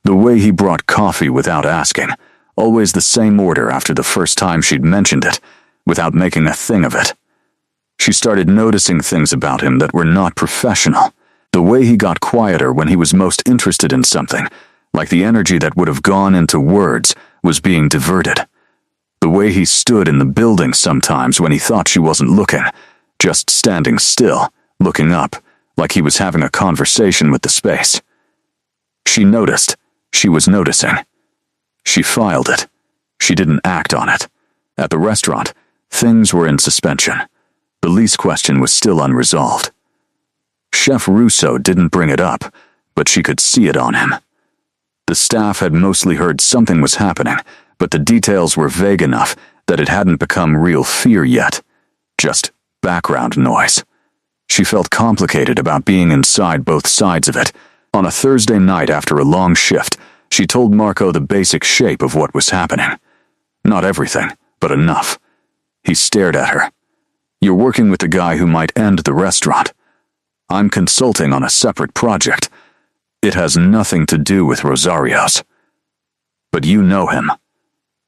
Speaker 1: The way he brought coffee without asking, always the same order after the first time she'd mentioned it, without making a thing of it. She started noticing things about him that were not professional. The way he got quieter when he was most interested in something, like the energy that would have gone into words, was being diverted. The way he stood in the building sometimes when he thought she wasn't looking, just standing still, looking up, like he was having a conversation with the space. She noticed. She was noticing. She filed it. She didn't act on it. At the restaurant, things were in suspension. The lease question was still unresolved. Chef Russo didn't bring it up, but she could see it on him. The staff had mostly heard something was happening, but the details were vague enough that it hadn't become real fear yet. Just background noise. She felt complicated about being inside both sides of it. On a Thursday night after a long shift, she told Marco the basic shape of what was happening. Not everything, but enough. He stared at her. "You're working with the guy who might end the restaurant. I'm consulting on a separate project. It has nothing to do with Rosario's. But you know him."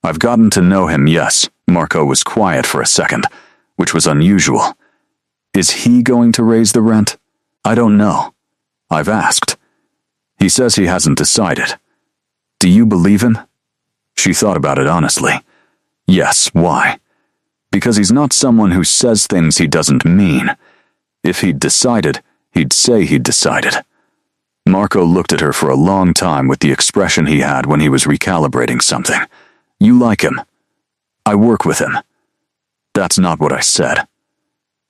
Speaker 1: "I've gotten to know him, yes." Marco was quiet for a second, which was unusual. "Is he going to raise the rent?" "I don't know. I've asked. He says he hasn't decided." "Do you believe him?" She thought about it honestly. Yes, why? Because he's not someone who says things he doesn't mean. If he'd decided, he'd say he'd decided. Marco looked at her for a long time with the expression he had when he was recalibrating something. "You like him." "I work with him." "That's not what I said."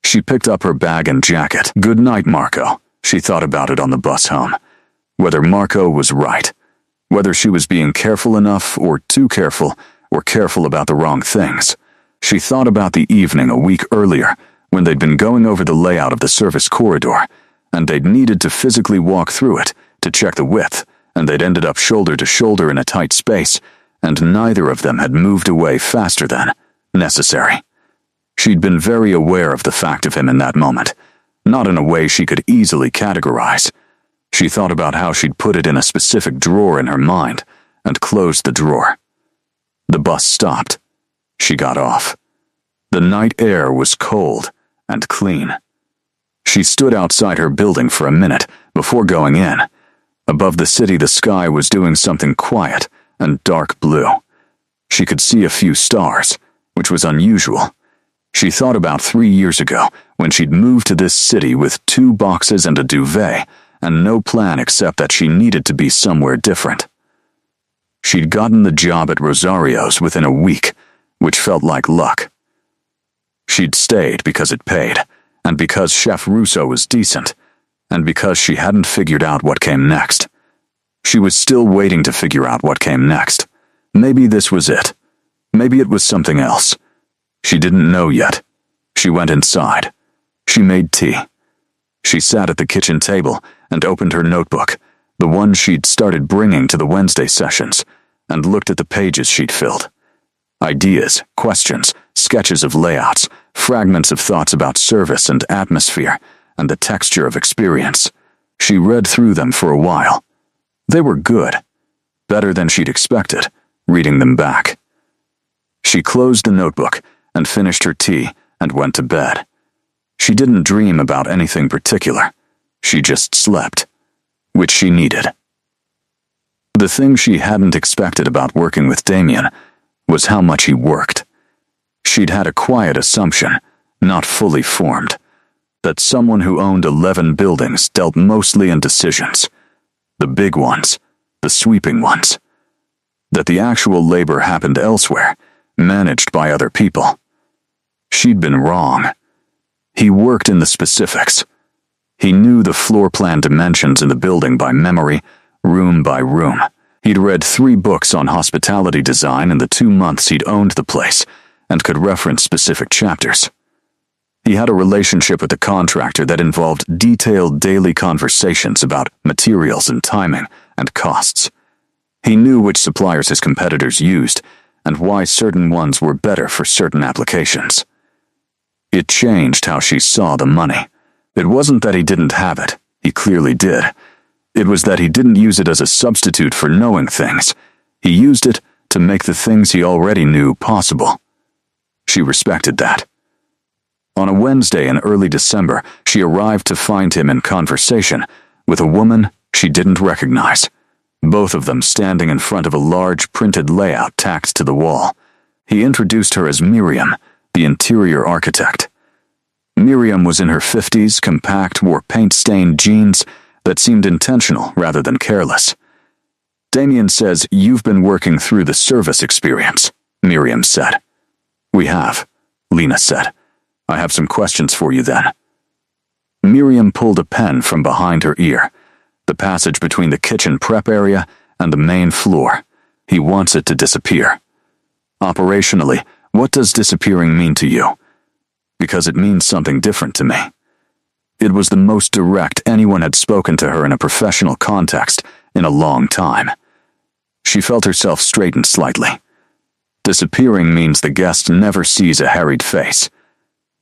Speaker 1: She picked up her bag and jacket. "Good night, Marco." She thought about it on the bus home. Whether Marco was right. Whether she was being careful enough, or too careful, or careful about the wrong things. She thought about the evening a week earlier, when they'd been going over the layout of the service corridor, and they'd needed to physically walk through it to check the width, and they'd ended up shoulder to shoulder in a tight space, and neither of them had moved away faster than necessary. She'd been very aware of the fact of him in that moment, not in a way she could easily categorize. She thought about how she'd put it in a specific drawer in her mind, and closed the drawer. The bus stopped. She got off. The night air was cold and clean. She stood outside her building for a minute before going in. Above the city, the sky was doing something quiet and dark blue. She could see a few stars, which was unusual. She thought about 3 years ago when she'd moved to this city with 2 boxes and a duvet, and no plan except that she needed to be somewhere different. She'd gotten the job at Rosario's within a week, which felt like luck. She'd stayed because it paid, and because Chef Russo was decent, and because she hadn't figured out what came next. She was still waiting to figure out what came next. Maybe this was it. Maybe it was something else. She didn't know yet. She went inside. She made tea. She sat at the kitchen table and opened her notebook, the one she'd started bringing to the Wednesday sessions, and looked at the pages she'd filled. Ideas, questions, sketches of layouts, fragments of thoughts about service and atmosphere, and the texture of experience. She read through them for a while. They were good. Better than she'd expected, reading them back. She closed the notebook and finished her tea and went to bed. She didn't dream about anything particular. She just slept, which she needed. The thing she hadn't expected about working with Damien was how much he worked. She'd had a quiet assumption, not fully formed, that someone who owned 11 buildings dealt mostly in decisions. The big ones, the sweeping ones. That the actual labor happened elsewhere, managed by other people. She'd been wrong. He worked in the specifics. He knew the floor plan dimensions in the building by memory, room by room. He'd read 3 books on hospitality design in the 2 months he'd owned the place, and could reference specific chapters. He had a relationship with the contractor that involved detailed daily conversations about materials and timing and costs. He knew which suppliers his competitors used, and why certain ones were better for certain applications. It changed how she saw the money. It wasn't that he didn't have it. He clearly did. It was that he didn't use it as a substitute for knowing things. He used it to make the things he already knew possible. She respected that. On a Wednesday in early December, she arrived to find him in conversation with a woman she didn't recognize, both of them standing in front of a large printed layout tacked to the wall. He introduced her as Miriam, the interior architect. Miriam was in her 50s, compact, wore paint-stained jeans that seemed intentional rather than careless. Damien says, "You've been working through the service experience," Miriam said. "We have," Lena said. "I have some questions for you then." Miriam pulled a pen from behind her ear, the passage between the kitchen prep area and the main floor. He wants it to disappear. Operationally, what does disappearing mean to you? Because it means something different to me. It was the most direct anyone had spoken to her in a professional context in a long time. She felt herself straighten slightly. Disappearing means the guest never sees a harried face.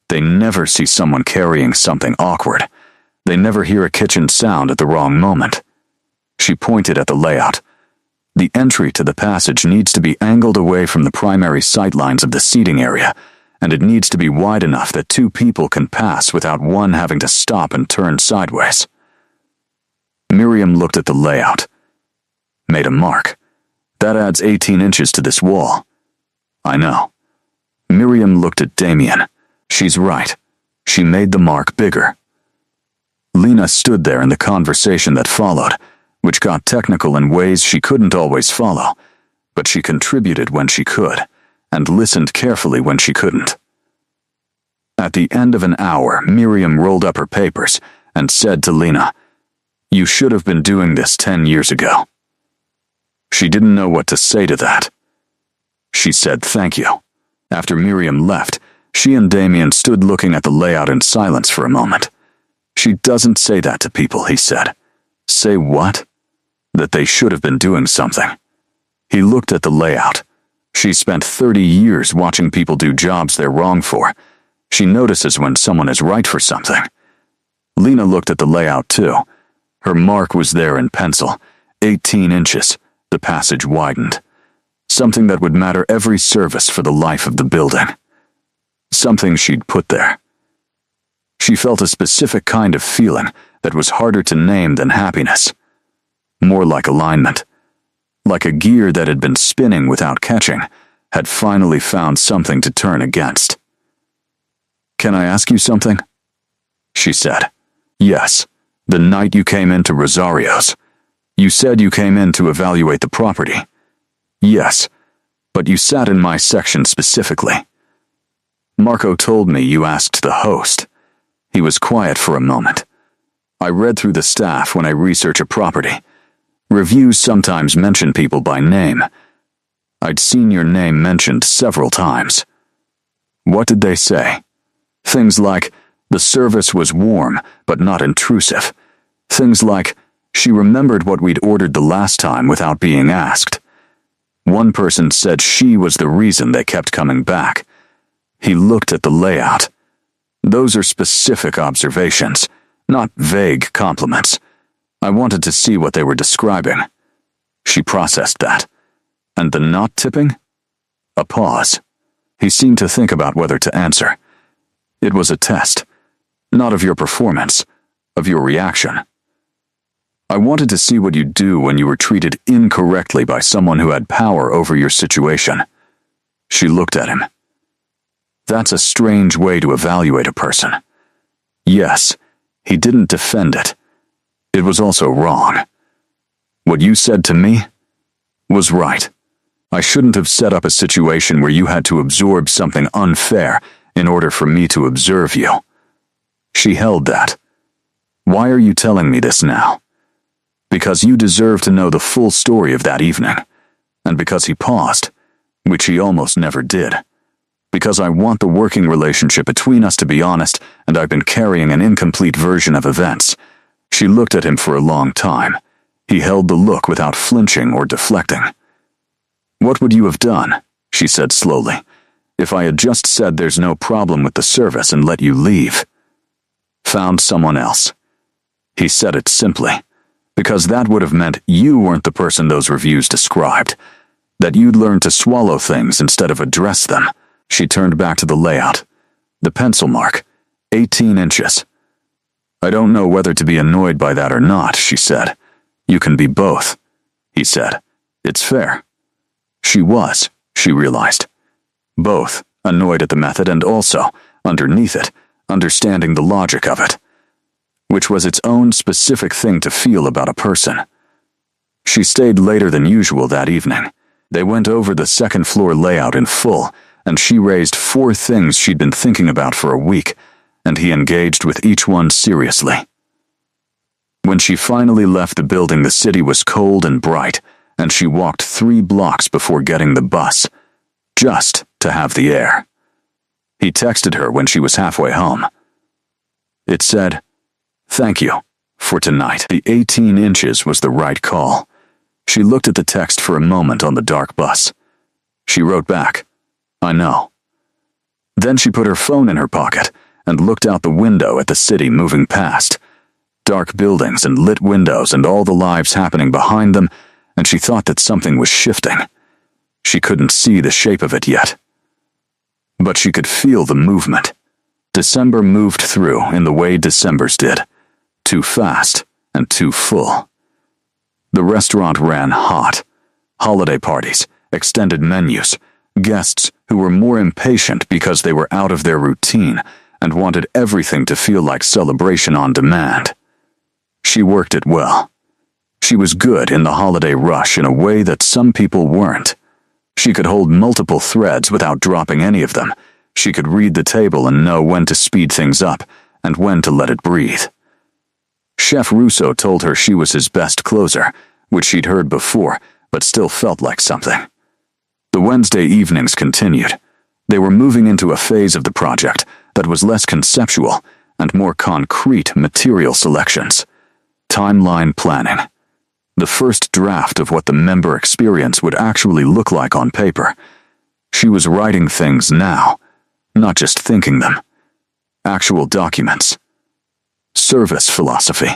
Speaker 1: They never see someone carrying something awkward. They never hear a kitchen sound at the wrong moment. She pointed at the layout. The entry to the passage needs to be angled away from the primary sightlines of the seating area, and it needs to be wide enough that 2 people can pass without one having to stop and turn sideways. Miriam looked at the layout. Made a mark. That adds 18 inches to this wall. I know. Miriam looked at Damien. She's right. She made the mark bigger. Lena stood there in the conversation that followed, which got technical in ways she couldn't always follow, but she contributed when she could, and listened carefully when she couldn't. At the end of an hour, Miriam rolled up her papers and said to Lena, "You should have been doing this 10 years ago." She didn't know what to say to that. She said thank you. After Miriam left, she and Damien stood looking at the layout in silence for a moment. "She doesn't say that to people," he said. "Say what?" "That they should have been doing something." He looked at the layout. She spent 30 years watching people do jobs they're wrong for. She notices when someone is right for something. Lena looked at the layout too. Her mark was there in pencil, 18 inches. The passage widened. Something that would matter every service for the life of the building. Something she'd put there. She felt a specific kind of feeling that was harder to name than happiness. More like alignment. Like a gear that had been spinning without catching, had finally found something to turn against. "Can I ask you something?" she said. "Yes. The night you came into Rosario's. You said you came in to evaluate the property." "Yes. But you sat in my section specifically." "Marco told me you asked the host." He was quiet for a moment. "I read through the staff when I research a property. Reviews sometimes mention people by name. I'd seen your name mentioned several times." "What did they say?" "Things like, the service was warm, but not intrusive. Things like, she remembered what we'd ordered the last time without being asked. One person said she was the reason they kept coming back. He looked at the layout. Those are specific observations, not vague compliments. I wanted to see what they were describing. She processed that. And the knot tipping? A pause. He seemed to think about whether to answer. It was a test, not of your performance, of your reaction. I wanted to see what you'd do when you were treated incorrectly by someone who had power over your situation. She looked at him. That's a strange way to evaluate a person. Yes, he didn't defend it. It was also wrong. What you said to me was right. I shouldn't have set up a situation where you had to absorb something unfair in order for me to observe you. She held that. Why are you telling me this now? Because you deserve to know the full story of that evening, and because he paused, which he almost never did. Because I want the working relationship between us to be honest, and I've been carrying an incomplete version of events. She looked at him for a long time. He held the look without flinching or deflecting. What would you have done, she said slowly, if I had just said there's no problem with the service and let you leave? Found someone else. He said it simply, because that would have meant you weren't the person those reviews described, that you'd learn to swallow things instead of address them. She turned back to the layout. The pencil mark, 18 inches. I don't know whether to be annoyed by that or not, she said. You can be both, he said. It's fair. She was, she realized. Both, annoyed at the method and also, underneath it, understanding the logic of it, which was its own specific thing to feel about a person. She stayed later than usual that evening. They went over the second-floor layout in full, and she raised 4 things she'd been thinking about for a week, and he engaged with each one seriously. When she finally left the building, the city was cold and bright, and she walked 3 blocks before getting the bus, just to have the air. He texted her when she was halfway home. It said, "Thank you for tonight." The 18 inches was the right call. She looked at the text for a moment on the dark bus. She wrote back, "I know." Then she put her phone in her pocket and looked out the window at the city moving past. Dark buildings and lit windows and all the lives happening behind them, and she thought that something was shifting. She couldn't see the shape of it yet, but she could feel the movement. December moved through in the way Decembers did, too fast and too full. The restaurant ran hot. Holiday parties, extended menus, guests who were more impatient because they were out of their routine and wanted everything to feel like celebration on demand. She worked it well. She was good in the holiday rush in a way that some people weren't. She could hold multiple threads without dropping any of them. She could read the table and know when to speed things up and when to let it breathe. Chef Russo told her she was his best closer, which she'd heard before, but still felt like something. The Wednesday evenings continued. They were moving into a phase of the project that was less conceptual and more concrete material selections. Timeline planning. The first draft of what the member experience would actually look like on paper. She was writing things now, not just thinking them. Actual documents. Service philosophy.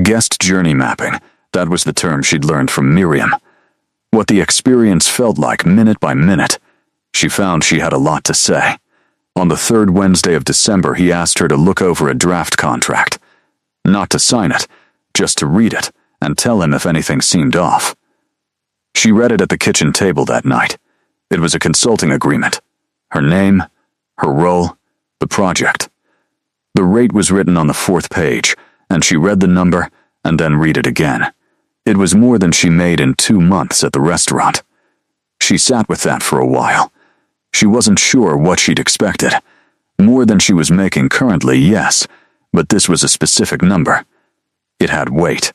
Speaker 1: Guest journey mapping, that was the term she'd learned from Miriam. What the experience felt like minute by minute. She found she had a lot to say. On the 3rd Wednesday of December, he asked her to look over a draft contract. Not to sign it, just to read it and tell him if anything seemed off. She read it at the kitchen table that night. It was a consulting agreement. Her name, her role, the project. The rate was written on the 4th page, and she read the number and then read it again. It was more than she made in 2 months at the restaurant. She sat with that for a while. She wasn't sure what she'd expected. More than she was making currently, yes, but this was a specific number. It had weight.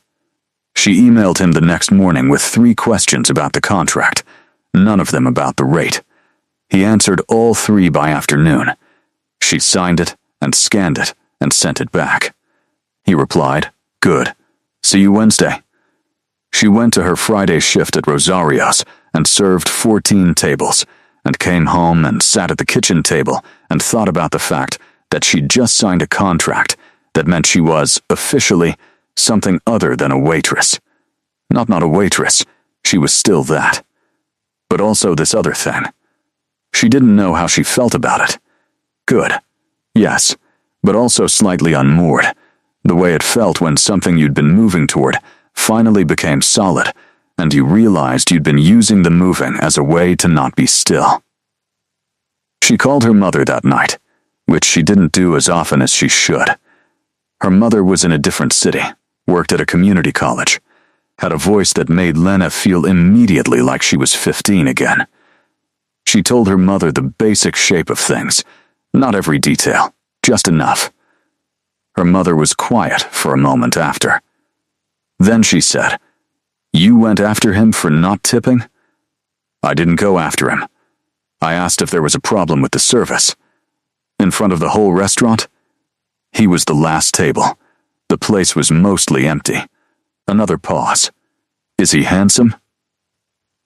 Speaker 1: She emailed him the next morning with 3 questions about the contract, none of them about the rate. He answered all 3 by afternoon. She signed it and scanned it and sent it back. He replied, "Good. See you Wednesday." She went to her Friday shift at Rosario's and served 14 tables, and came home and sat at the kitchen table and thought about the fact that she'd just signed a contract that meant she was, officially, something other than a waitress. Not a waitress, she was still that. But also this other thing. She didn't know how she felt about it. Good. Yes, but also slightly unmoored. The way it felt when something you'd been moving toward finally became solid, and you realized you'd been using the moving as a way to not be still. She called her mother that night, which she didn't do as often as she should. Her mother was in a different city, worked at a community college, had a voice that made Lena feel immediately like she was 15 again. She told her mother the basic shape of things, not every detail, just enough. Her mother was quiet for a moment after. Then she said, "You went after him for not tipping?" "I didn't go after him. I asked if there was a problem with the service. In front of the whole restaurant? He was the last table. The place was mostly empty." Another pause. "Is he handsome?"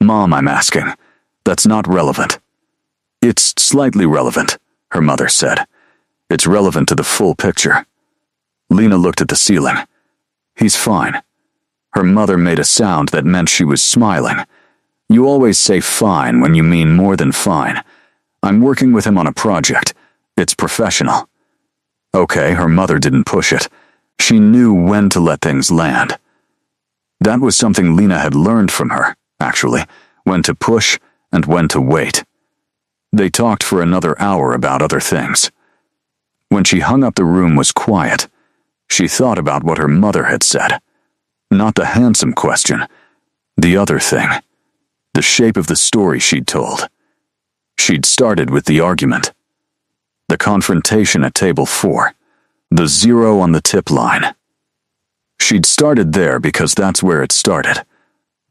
Speaker 1: "Mom, I'm asking. That's not relevant." "It's slightly relevant," her mother said. "It's relevant to the full picture." Lena looked at the ceiling. "He's fine." Her mother made a sound that meant she was smiling. "You always say fine when you mean more than fine. I'm working with him on a project. It's professional." Okay, her mother didn't push it. She knew when to let things land. That was something Lena had learned from her, actually, when to push and when to wait. They talked for another hour about other things. When she hung up, the room was quiet. She thought about what her mother had said. Not the handsome question. The other thing. The shape of the story she'd told. She'd started with the argument. The confrontation at table 4. The 0 on the tip line. She'd started there because that's where it started.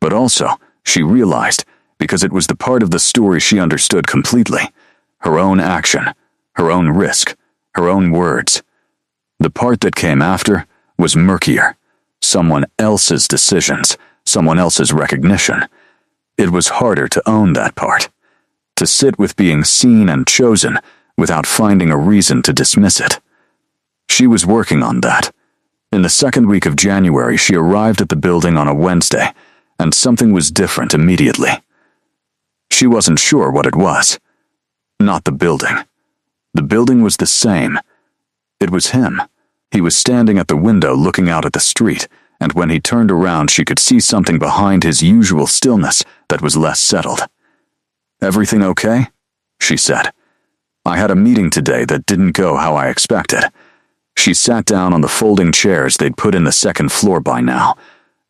Speaker 1: But also, she realized, because it was the part of the story she understood completely. Her own action, her own risk, her own words. The part that came after was murkier. Someone else's decisions, someone else's recognition. It was harder to own that part. To sit with being seen and chosen without finding a reason to dismiss it. She was working on that. In the second week of January, she arrived at the building on a Wednesday, and something was different immediately. She wasn't sure what it was. Not the building. The building was the same. It was him. He was standing at the window looking out at the street, and when he turned around, she could see something behind his usual stillness that was less settled. "Everything okay?" she said. "I had a meeting today that didn't go how I expected." She sat down on the folding chairs they'd put in the second floor by now,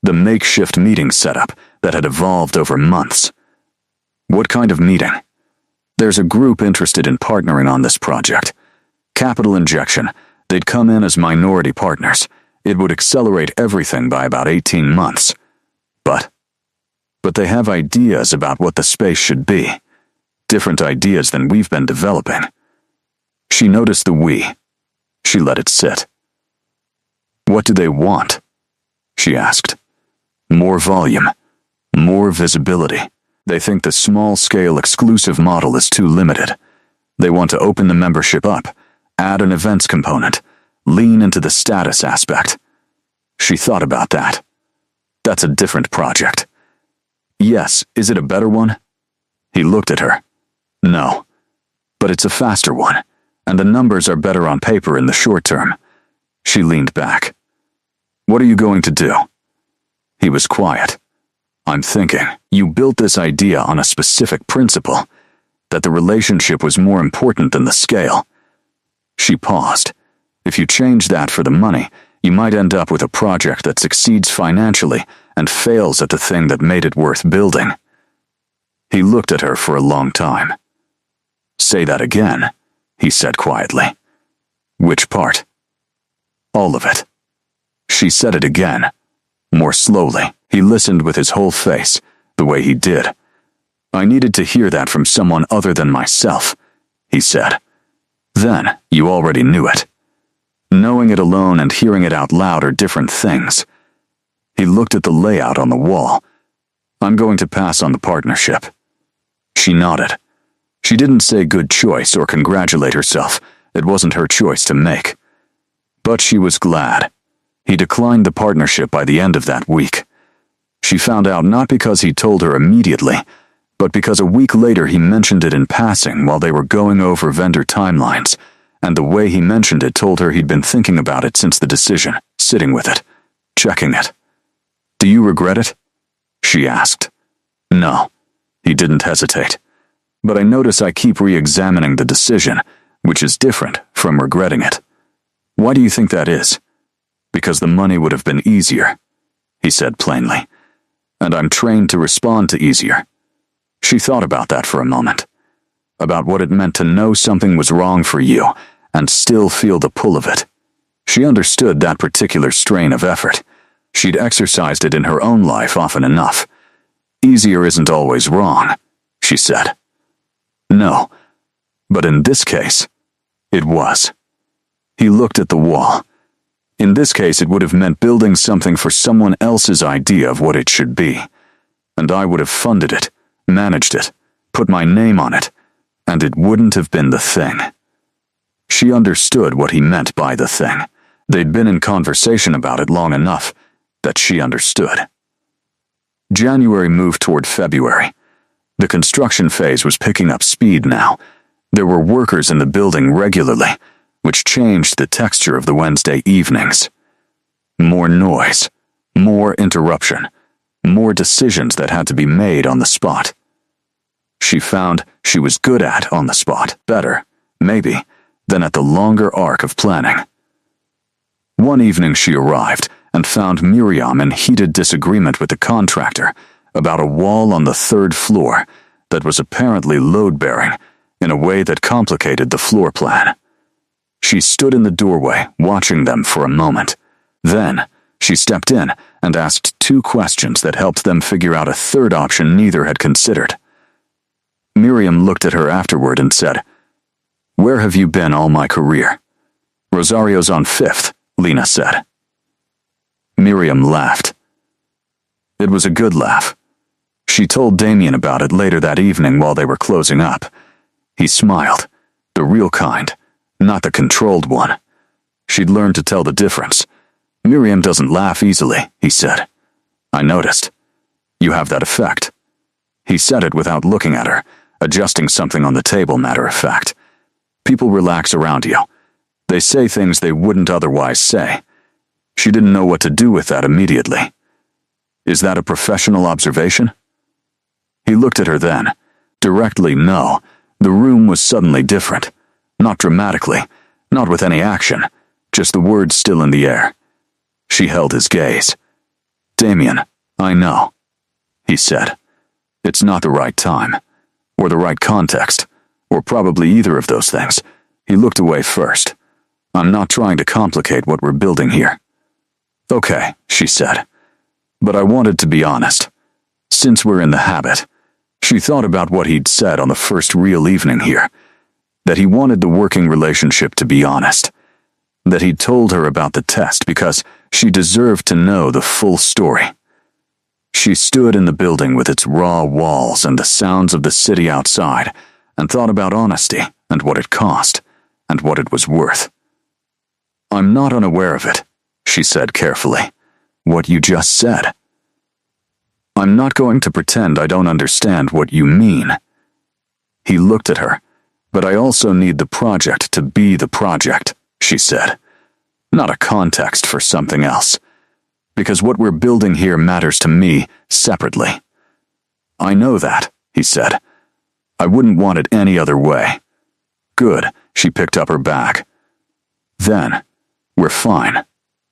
Speaker 1: the makeshift meeting setup that had evolved over months. "What kind of meeting?" "There's a group interested in partnering on this project. Capital injection. They'd come in as minority partners. It would accelerate everything by about 18 months. But they have ideas about what the space should be. Different ideas than we've been developing." She noticed the we. She let it sit. "What do they want?" she asked. "More volume. More visibility. They think the small-scale exclusive model is too limited. They want to open the membership up, add an events component, lean into the status aspect." She thought about that. "That's a different project." "Yes, is it a better one?" He looked at her. "No, but it's a faster one, and the numbers are better on paper in the short term." She leaned back. "What are you going to do?" He was quiet. "I'm thinking, you built this idea on a specific principle, that the relationship was more important than the scale." She paused. "If you change that for the money, you might end up with a project that succeeds financially and fails at the thing that made it worth building." He looked at her for a long time. "Say that again," he said quietly. "Which part?" "All of it." She said it again, more slowly. He listened with his whole face, the way he did. "I needed to hear that from someone other than myself," he said. "Then, you already knew it. Knowing it alone and hearing it out loud are different things." He looked at the layout on the wall. I'm going to pass on the partnership. She nodded. She didn't say good choice or congratulate herself. It wasn't her choice to make. But she was glad. He declined the partnership by the end of that week. She found out not because he told her immediately, but because a week later he mentioned it in passing while they were going over vendor timelines, and the way he mentioned it told her he'd been thinking about it since the decision, sitting with it, checking it. Do you regret it? She asked. No. He didn't hesitate. But I notice I keep re-examining the decision, which is different from regretting it. Why do you think that is? Because the money would have been easier, he said plainly. And I'm trained to respond to easier. She thought about that for a moment. About what it meant to know something was wrong for you and still feel the pull of it. She understood that particular strain of effort. She'd exercised it in her own life often enough. Easier isn't always wrong, she said. No, but in this case, it was. He looked at the wall. In this case, it would have meant building something for someone else's idea of what it should be. And I would have funded it, managed it, put my name on it, and it wouldn't have been the thing. She understood what he meant by the thing. They'd been in conversation about it long enough that she understood. January moved toward February. The construction phase was picking up speed now. There were workers in the building regularly, which changed the texture of the Wednesday evenings. More noise, more interruption, more decisions that had to be made on the spot. She found she was good at on the spot, better, maybe, than at the longer arc of planning. One evening she arrived and found Miriam in heated disagreement with the contractor about a wall on the 3rd floor that was apparently load-bearing in a way that complicated the floor plan. She stood in the doorway, watching them for a moment. Then, she stepped in and asked 2 questions that helped them figure out a 3rd option neither had considered. Miriam looked at her afterward and said, "Where have you been all my career?" "Rosario's on 5th, Lena said. Miriam laughed. It was a good laugh. She told Damien about it later that evening while they were closing up. He smiled, the real kind, not the controlled one. She'd learned to tell the difference. Miriam doesn't laugh easily, he said. I noticed. You have that effect. He said it without looking at her, adjusting something on the table matter of fact. People relax around you. They say things they wouldn't otherwise say. She didn't know what to do with that immediately. Is that a professional observation? He looked at her then. Directly, no. The room was suddenly different. Not dramatically, not with any action, just the words still in the air. She held his gaze. Damien, I know, he said. It's not the right time, or the right context, or probably either of those things. He looked away first. I'm not trying to complicate what we're building here. Okay, she said. But I wanted to be honest. Since we're in the habit, she thought about what he'd said on the first real evening here. That he wanted the working relationship to be honest. That he'd told her about the test because she deserved to know the full story. She stood in the building with its raw walls and the sounds of the city outside and thought about honesty and what it cost and what it was worth. I'm not unaware of it, she said carefully. What you just said. I'm not going to pretend I don't understand what you mean. He looked at her. But I also need the project to be the project, she said. Not a context for something else. Because what we're building here matters to me separately. I know that, he said. I wouldn't want it any other way. Good, she picked up her bag. Then, we're fine.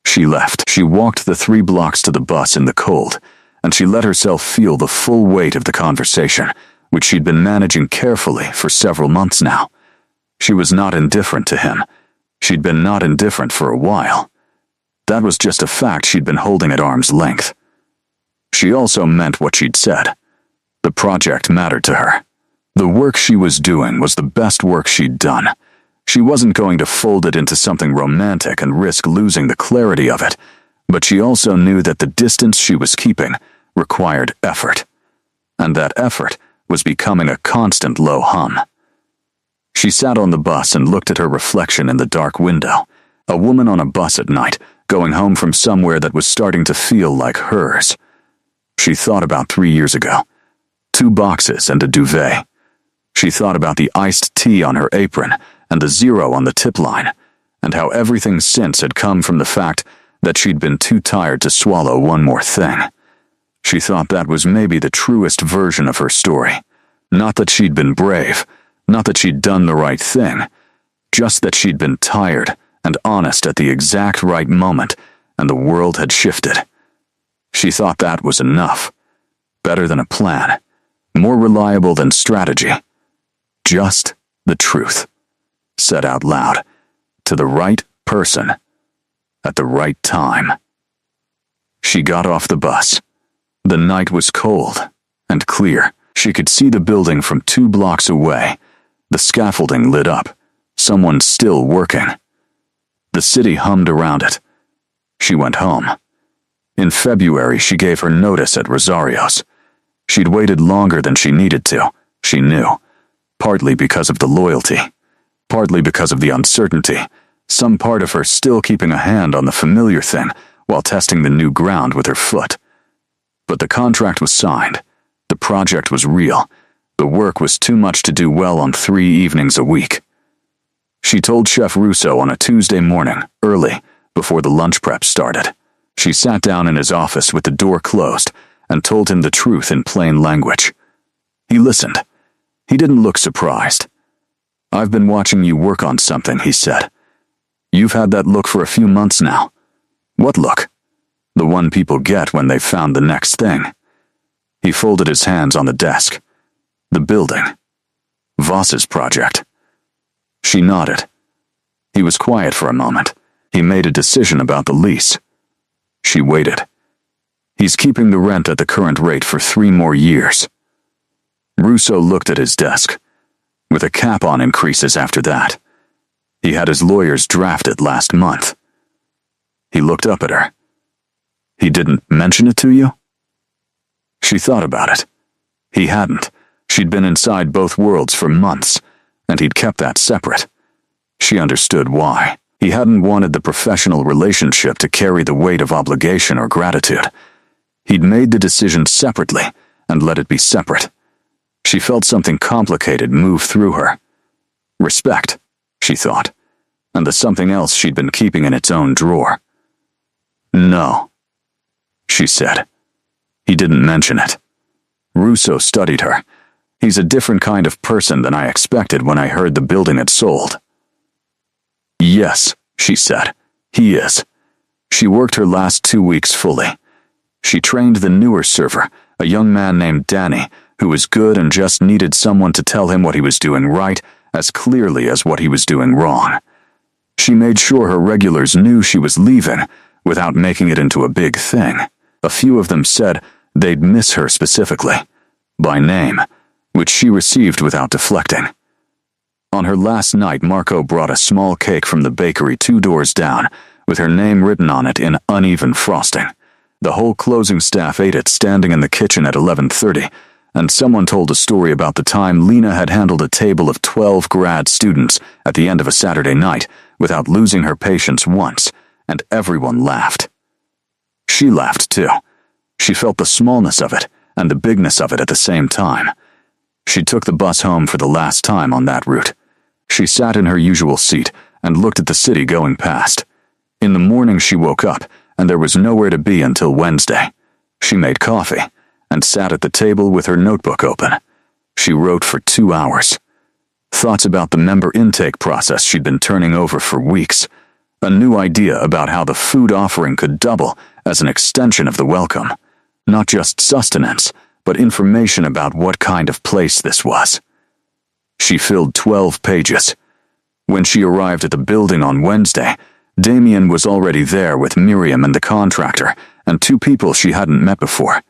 Speaker 1: She left. She walked the 3 blocks to the bus in the cold, and she let herself feel the full weight of the conversation, which she'd been managing carefully for several months now. She was not indifferent to him. She'd been not indifferent for a while. That was just a fact she'd been holding at arm's length. She also meant what she'd said. The project mattered to her. The work she was doing was the best work she'd done. She wasn't going to fold it into something romantic and risk losing the clarity of it, but she also knew that the distance she was keeping required effort. and that effort was becoming a constant low hum. She sat on the bus and looked at her reflection in the dark window, a woman on a bus at night, going home from somewhere that was starting to feel like hers. She thought about 3 years ago. 2 boxes and a duvet. She thought about the iced tea on her apron and the 0 on the tip line, and how everything since had come from the fact that she'd been too tired to swallow one more thing. She thought that was maybe the truest version of her story. Not that she'd been brave, not that she'd done the right thing, just that she'd been tired and honest at the exact right moment, and the world had shifted. She thought that was enough. Better than a plan. More reliable than strategy. Just the truth. Said out loud. To the right person. At the right time. She got off the bus. The night was cold and clear. She could see the building from 2 blocks away. The scaffolding lit up. Someone still working. The city hummed around it. She went home. In February, she gave her notice at Rosario's. She'd waited longer than she needed to, she knew. Partly because of the loyalty. Partly because of the uncertainty. Some part of her still keeping a hand on the familiar thing while testing the new ground with her foot. But the contract was signed. The project was real. The work was too much to do well on 3 evenings a week. She told Chef Russo on a Tuesday morning, early, before the lunch prep started. She sat down in his office with the door closed and told him the truth in plain language. He listened. He didn't look surprised. "I've been watching you work on something," he said. "You've had that look for a few months now." "What look?" "The one people get when they've found the next thing." He folded his hands on the desk. "The building. Voss's project." She nodded. He was quiet for a moment. He made a decision about the lease. She waited. "He's keeping the rent at the current rate for 3 more years." Russo looked at his desk. With a cap on increases after that. He had his lawyers drafted last month. He looked up at her. "He didn't mention it to you?" She thought about it. He hadn't. She'd been inside both worlds for months, and he'd kept that separate. She understood why. He hadn't wanted the professional relationship to carry the weight of obligation or gratitude. He'd made the decision separately and let it be separate. She felt something complicated move through her. Respect, she thought, and the something else she'd been keeping in its own drawer. "No," she said. He didn't mention it. Russo studied her. "He's a different kind of person than I expected when I heard the building had sold." "Yes," she said. "He is." She worked her last 2 weeks fully. She trained the newer server, a young man named Danny, who was good and just needed someone to tell him what he was doing right as clearly as what he was doing wrong. She made sure her regulars knew she was leaving without making it into a big thing. A few of them said they'd miss her specifically, by name, which she received without deflecting. On her last night, Marco brought a small cake from the bakery 2 doors down, with her name written on it in uneven frosting. The whole closing staff ate it standing in the kitchen at 11:30, and someone told a story about the time Lena had handled a table of 12 grad students at the end of a Saturday night without losing her patience once, and everyone laughed. She laughed too. She felt the smallness of it and the bigness of it at the same time. She took the bus home for the last time on that route. She sat in her usual seat and looked at the city going past. In the morning she woke up, and there was nowhere to be until Wednesday. She made coffee and sat at the table with her notebook open. She wrote for 2 hours. Thoughts about the member intake process she'd been turning over for weeks. A new idea about how the food offering could double as an extension of the welcome. Not just sustenance, but information about what kind of place this was. She filled 12 pages. When she arrived at the building on Wednesday, Damien was already there with Miriam and the contractor, and 2 people she hadn't met before.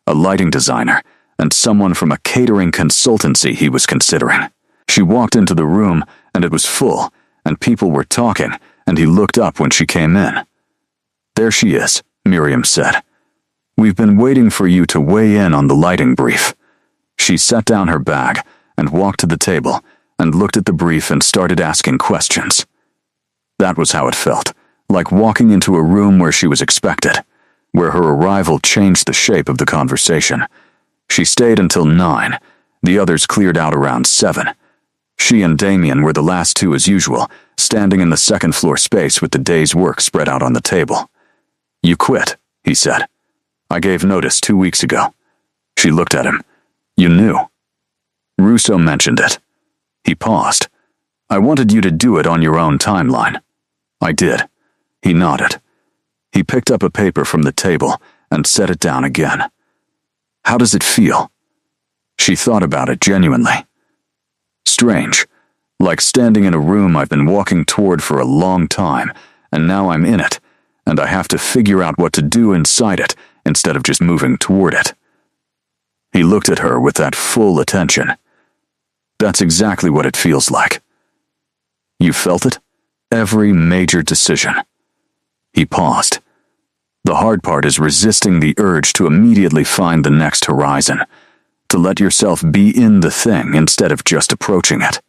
Speaker 1: A lighting designer, and someone from a catering consultancy he was considering. She walked into the room, and it was full, and people were talking, and he looked up when she came in. "There she is," Miriam said. "We've been waiting for you to weigh in on the lighting brief." She set down her bag and walked to the table and looked at the brief and started asking questions. That was how it felt, like walking into a room where she was expected, where her arrival changed the shape of the conversation. She stayed until 9. The others cleared out around 7. She and Damien were the last two as usual, standing in the second-floor space with the day's work spread out on the table. "You quit," he said. "I gave notice 2 weeks ago." She looked at him. "You knew." Russo mentioned it. He paused. "I wanted you to do it on your own timeline." "I did." He nodded. He picked up a paper from the table and set it down again. "How does it feel?" She thought about it genuinely. "Strange. Like standing in a room I've been walking toward for a long time, and now I'm in it, and I have to figure out what to do inside it instead of just moving toward it." He looked at her with that full attention. "That's exactly what it feels like." "You felt it? Every major decision." He paused. "The hard part is resisting the urge to immediately find the next horizon, to let yourself be in the thing instead of just approaching it."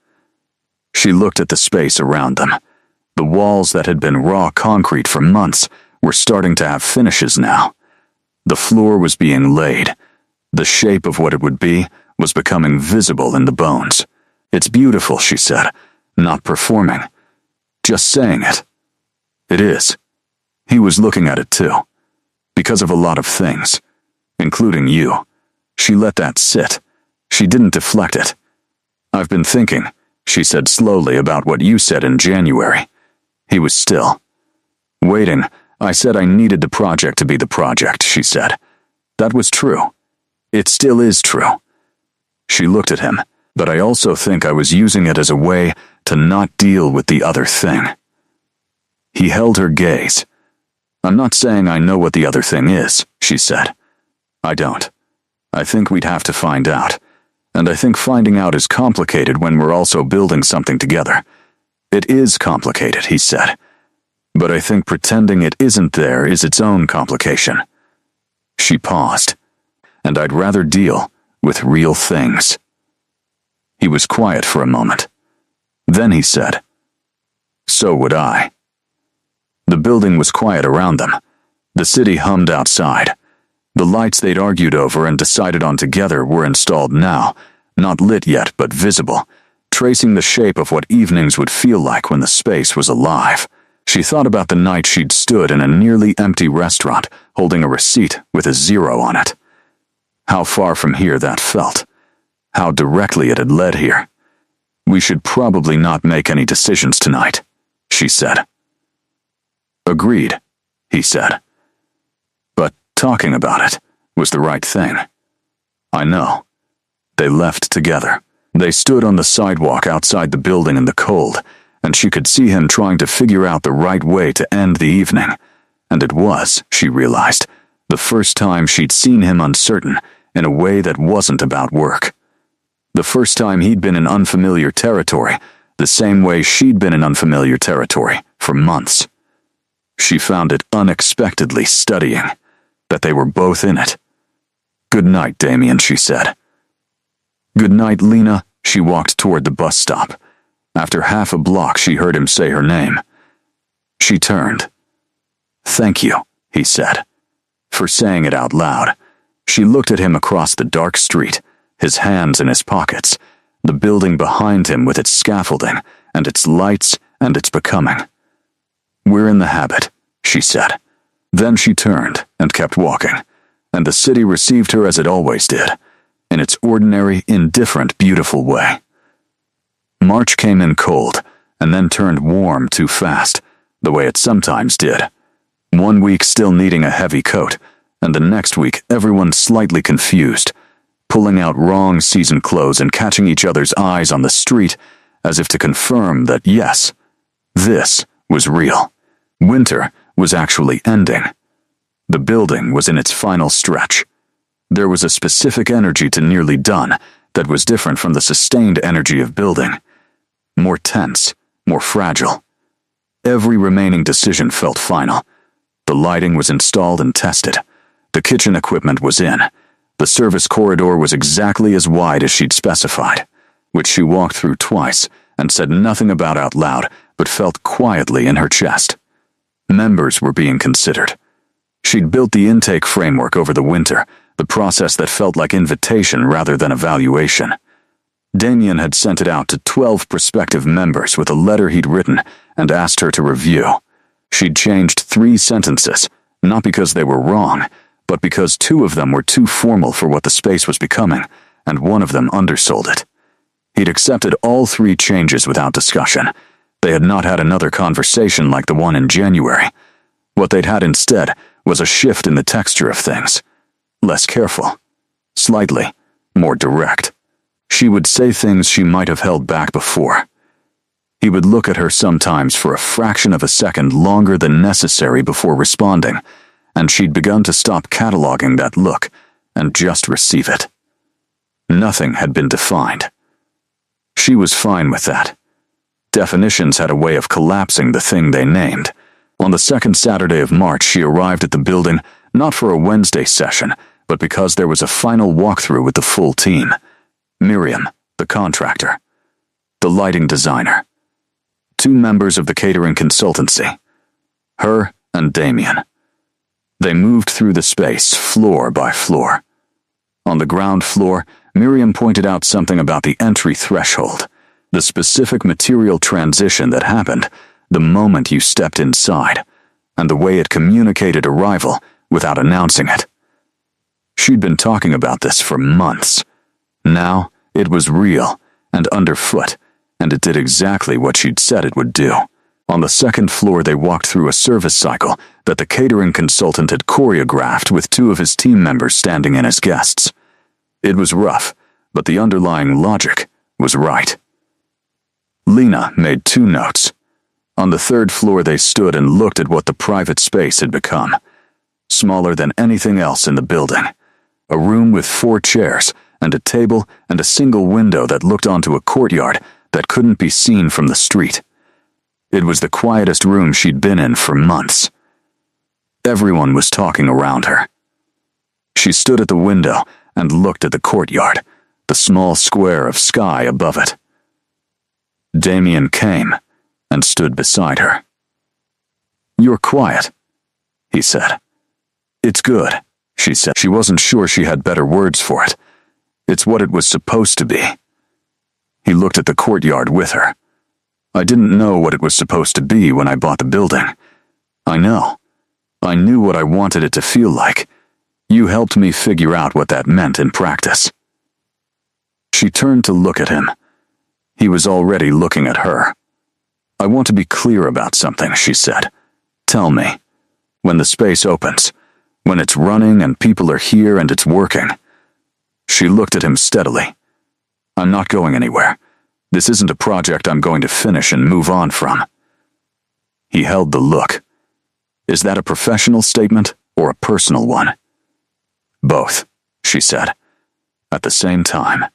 Speaker 1: She looked at the space around them. The walls that had been raw concrete for months were starting to have finishes now. The floor was being laid. The shape of what it would be was becoming visible in the bones. "It's beautiful," she said, not performing, just saying it. "It is." He was looking at it too, because of a lot of things, including you. She let that sit. She didn't deflect it. "I've been thinking," she said slowly, "about what you said in January." He was still. "Waiting, I said I needed the project to be the project," she said. "That was true. It still is true." She looked at him, "But I also think I was using it as a way to not deal with the other thing." He held her gaze. "I'm not saying I know what the other thing is," she said. "I don't. I think we'd have to find out. And I think finding out is complicated when we're also building something together." "It is complicated," he said. "But I think pretending it isn't there is its own complication." She paused. "And I'd rather deal with real things." He was quiet for a moment. Then he said, "So would I." The building was quiet around them. The city hummed outside. The lights they'd argued over and decided on together were installed now, not lit yet but visible, tracing the shape of what evenings would feel like when the space was alive. She thought about the night she'd stood in a nearly empty restaurant, holding a receipt with a 0 on it. How far from here that felt. How directly it had led here. "We should probably not make any decisions tonight," she said. "Agreed," he said. "But talking about it was the right thing." "I know." They left together. They stood on the sidewalk outside the building in the cold, and she could see him trying to figure out the right way to end the evening. And it was, she realized, the first time she'd seen him uncertain in a way that wasn't about work. The first time he'd been in unfamiliar territory, the same way she'd been in unfamiliar territory for months. She found it unexpectedly studying, that they were both in it. "Good night, Damien," she said. "Good night, Lena." She walked toward the bus stop. After half a block, she heard him say her name. She turned. "Thank you," he said, for saying it out loud. She looked at him across the dark street, his hands in his pockets, the building behind him with its scaffolding and its lights and its becoming. "We're in the habit," she said. Then she turned and kept walking, and the city received her as it always did, in its ordinary, indifferent, beautiful way. March came in cold, and then turned warm too fast, the way it sometimes did. 1 week still needing a heavy coat, and the next week everyone slightly confused, pulling out wrong season clothes and catching each other's eyes on the street as if to confirm that yes, this was real. Winter was actually ending. The building was in its final stretch. There was a specific energy to nearly done that was different from the sustained energy of building. More tense, more fragile. Every remaining decision felt final. The lighting was installed and tested. The kitchen equipment was in. The service corridor was exactly as wide as she'd specified, which she walked through twice and said nothing about out loud, but felt quietly in her chest. Members were being considered. She'd built the intake framework over the winter, the process that felt like invitation rather than evaluation. Damien had sent it out to 12 prospective members with a letter he'd written and asked her to review. She'd changed 3 sentences, not because they were wrong, but because 2 of them were too formal for what the space was becoming, and 1 of them undersold it. He'd accepted all 3 changes without discussion. They had not had another conversation like the one in January. What they'd had instead was a shift in the texture of things. Less careful. Slightly more direct. She would say things she might have held back before. He would look at her sometimes for a fraction of a second longer than necessary before responding, and she'd begun to stop cataloging that look and just receive it. Nothing had been defined. She was fine with that. Definitions had a way of collapsing the thing they named. On the second Saturday of March, she arrived at the building not for a Wednesday session, but because there was a final walkthrough with the full team. Miriam, the contractor. The lighting designer. 2 members of the catering consultancy. Her and Damien. They moved through the space, floor by floor. On the ground floor, Miriam pointed out something about the entry threshold, the specific material transition that happened the moment you stepped inside, and the way it communicated arrival without announcing it. She'd been talking about this for months. Now, it was real and underfoot, and it did exactly what she'd said it would do. On the second floor, they walked through a service cycle that the catering consultant had choreographed with 2 of his team members standing in as guests. It was rough, but the underlying logic was right. Lena made 2 notes. On the 3rd floor, they stood and looked at what the private space had become. Smaller than anything else in the building. A room with 4 chairs and a table and a single window that looked onto a courtyard that couldn't be seen from the street. It was the quietest room she'd been in for months. Everyone was talking around her. She stood at the window and looked at the courtyard, the small square of sky above it. Damien came and stood beside her. "You're quiet," he said. "It's good," she said. She wasn't sure she had better words for it. It's what it was supposed to be. He looked at the courtyard with her. "I didn't know what it was supposed to be when I bought the building. I know. I knew what I wanted it to feel like. You helped me figure out what that meant in practice." She turned to look at him. He was already looking at her. "I want to be clear about something," she said. "Tell me. When the space opens, when it's running and people are here and it's working." She looked at him steadily. "I'm not going anywhere. This isn't a project I'm going to finish and move on from." He held the look. "Is that a professional statement or a personal one?" "Both," she said. At the same time,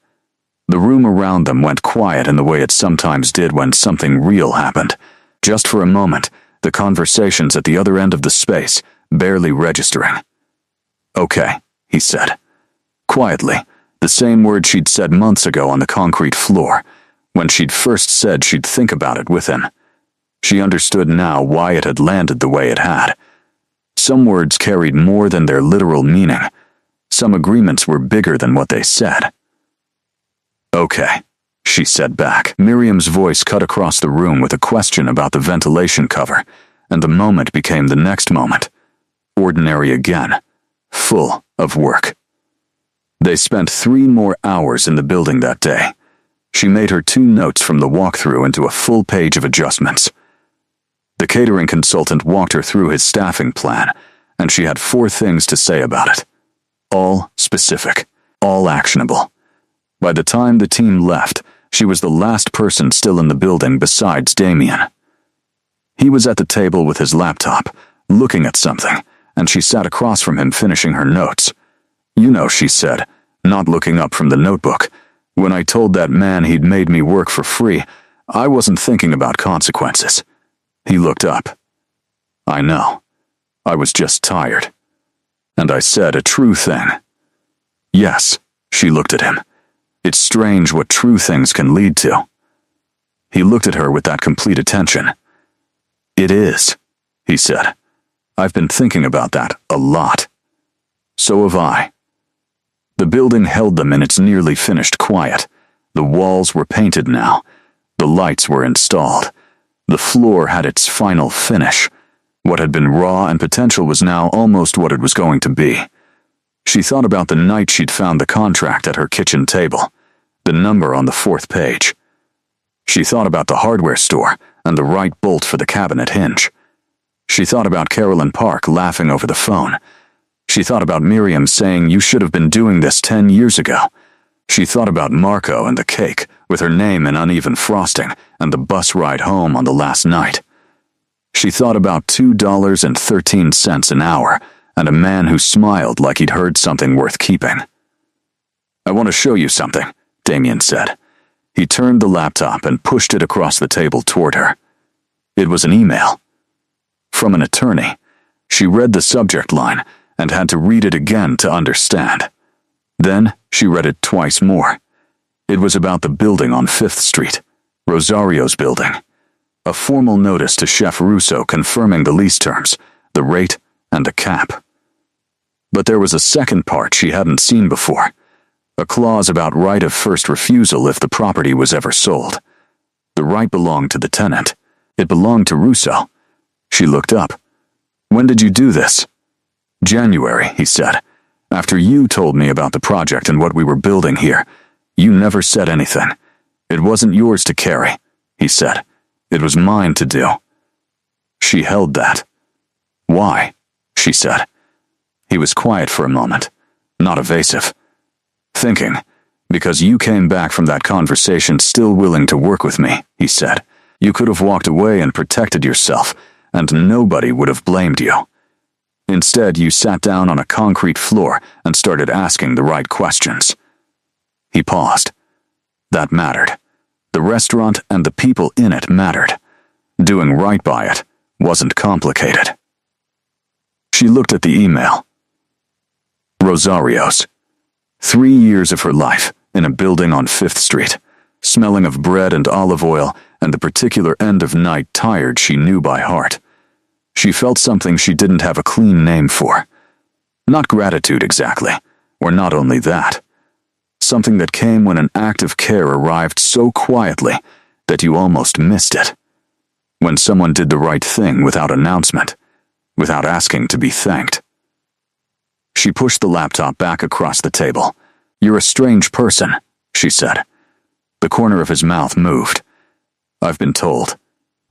Speaker 1: the room around them went quiet in the way it sometimes did when something real happened. Just for a moment, the conversations at the other end of the space barely registering. "Okay," he said. Quietly, the same word she'd said months ago on the concrete floor, when she'd first said she'd think about it with him. She understood now why it had landed the way it had. Some words carried more than their literal meaning. Some agreements were bigger than what they said. "Okay," she said back. Miriam's voice cut across the room with a question about the ventilation cover, and the moment became the next moment. Ordinary again. Full of work. They spent 3 more hours in the building that day. She made her 2 notes from the walkthrough into a full page of adjustments. The catering consultant walked her through his staffing plan, and she had 4 things to say about it. All specific, all actionable. By the time the team left, she was the last person still in the building besides Damien. He was at the table with his laptop, looking at something, and she sat across from him finishing her notes. "You know," she said, not looking up from the notebook, "when I told that man he'd made me work for free, I wasn't thinking about consequences." He looked up. "I know. I was just tired. And I said a true thing. Yes, she looked at him. It's strange what true things can lead to. He looked at her with that complete attention. It is, he said. I've been thinking about that a lot. So have I. The building held them in its nearly finished quiet. The walls were painted now. The lights were installed. The floor had its final finish. What had been raw and potential was now almost what it was going to be. She thought about the night she'd found the contract at her kitchen table, the number on the 4th page. She thought about the hardware store and the right bolt for the cabinet hinge. She thought about Carolyn Park laughing over the phone. She thought about Miriam saying, "You should have been doing this 10 years ago." She thought about Marco and the cake, with her name in uneven frosting, and the bus ride home on the last night. She thought about $2.13 an hour, and a man who smiled like he'd heard something worth keeping. "I want to show you something," Damien said. He turned the laptop and pushed it across the table toward her. It was an email. From an attorney. She read the subject line and had to read it again to understand. Then she read it twice more. It was about the building on 5th Street, Rosario's building. A formal notice to Chef Russo confirming the lease terms, the rate, and the cap. But there was a second part she hadn't seen before. A clause about right of first refusal if the property was ever sold. The right belonged to the tenant. It belonged to Russo. She looked up. "When did you do this?" "January," he said. "After you told me about the project and what we were building here. You never said anything. It wasn't yours to carry," he said. "It was mine to do." She held that. "Why?" she said. He was quiet for a moment, not evasive. "Thinking, because you came back from that conversation still willing to work with me," he said. "You could have walked away and protected yourself, and nobody would have blamed you. Instead, you sat down on a concrete floor and started asking the right questions." He paused. That mattered. The restaurant and the people in it mattered. Doing right by it wasn't complicated. She looked at the email. Rosario's. 3 years of her life in a building on 5th Street, smelling of bread and olive oil and the particular end of night tired she knew by heart. She felt something she didn't have a clean name for. Not gratitude exactly, or not only that. Something that came when an act of care arrived so quietly that you almost missed it. When someone did the right thing without announcement, without asking to be thanked. She pushed the laptop back across the table. "You're a strange person," she said. The corner of his mouth moved. "I've been told.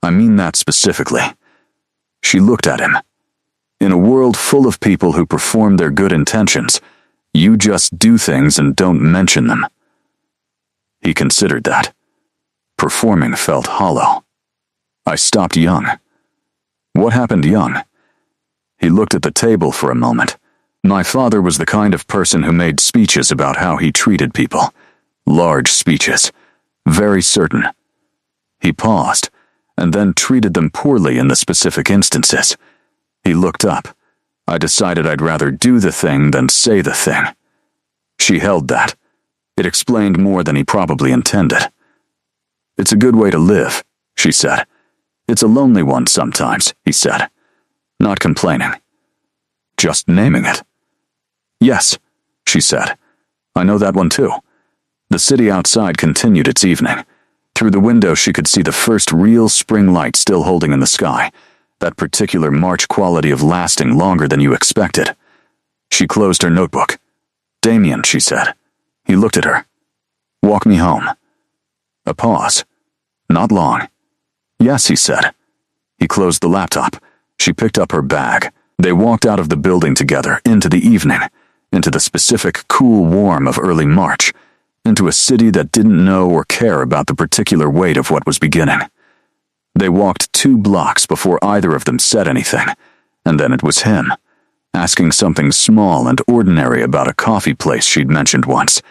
Speaker 1: I mean that specifically." She looked at him. In a world full of people who perform their good intentions, you just do things and don't mention them. He considered that. Performing felt hollow. "I stopped young." "What happened young?" He looked at the table for a moment. "My father was the kind of person who made speeches about how he treated people. Large speeches. Very certain." He paused, and then treated them poorly in the specific instances. He looked up. "I decided I'd rather do the thing than say the thing." She held that. It explained more than he probably intended. "It's a good way to live," she said. "It's a lonely one sometimes," he said. Not complaining. Just naming it. "Yes," she said. "I know that one too." The city outside continued its evening. Through the window she could see the first real spring light still holding in the sky, that particular March quality of lasting longer than you expected. She closed her notebook. "Damien," she said. He looked at her. "Walk me home." A pause. Not long. "Yes," he said. He closed the laptop. She picked up her bag. They walked out of the building together, into the evening, into the specific cool warm of early March, into a city that didn't know or care about the particular weight of what was beginning. They walked 2 blocks before either of them said anything, and then it was him, asking something small and ordinary about a coffee place she'd mentioned once,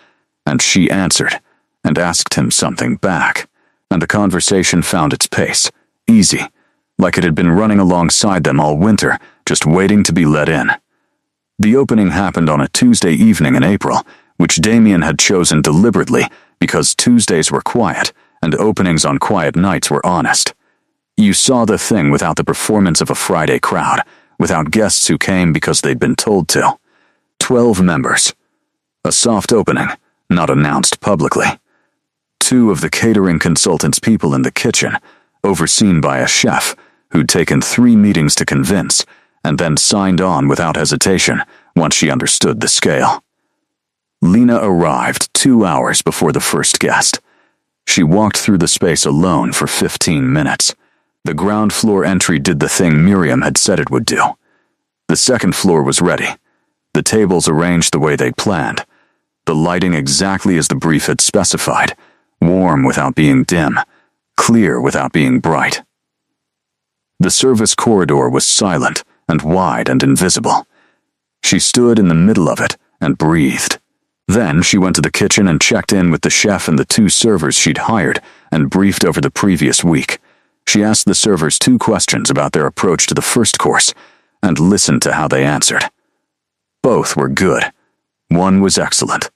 Speaker 1: and she answered, and asked him something back, and the conversation found its pace, easy, like it had been running alongside them all winter, just waiting to be let in. The opening happened on a Tuesday evening in April, which Damien had chosen deliberately because Tuesdays were quiet and openings on quiet nights were honest. You saw the thing without the performance of a Friday crowd, without guests who came because they'd been told to. 12 members. A soft opening, not announced publicly. 2 of the catering consultant's people in the kitchen, overseen by a chef who'd taken 3 meetings to convince and then signed on without hesitation once she understood the scale. Lena arrived 2 hours before the first guest. She walked through the space alone for 15 minutes. The ground floor entry did the thing Miriam had said it would do. The second floor was ready. The tables arranged the way they'd planned. The lighting exactly as the brief had specified. Warm without being dim. Clear without being bright. The service corridor was silent and wide and invisible. She stood in the middle of it and breathed. Then she went to the kitchen and checked in with the chef and the 2 servers she'd hired and briefed over the previous week. She asked the servers 2 questions about their approach to the first course and listened to how they answered. Both were good. One was excellent.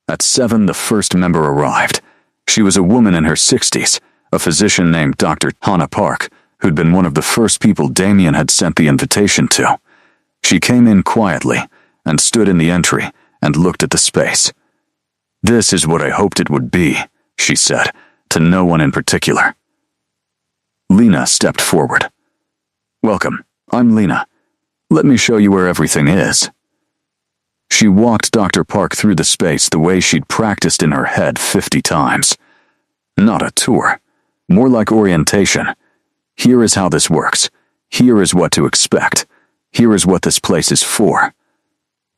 Speaker 1: At 7, the first member arrived. She was a woman in her 60s, a physician named Dr. Hannah Park, who'd been one of the first people Damien had sent the invitation to. She came in quietly and stood in the entry and looked at the space. "This is what I hoped it would be," she said, to no one in particular. Lena stepped forward. "Welcome, I'm Lena. Let me show you where everything is." She walked Dr. Park through the space the way she'd practiced in her head 50 times. Not a tour, more like orientation. Here is how this works. Here is what to expect. Here is what this place is for.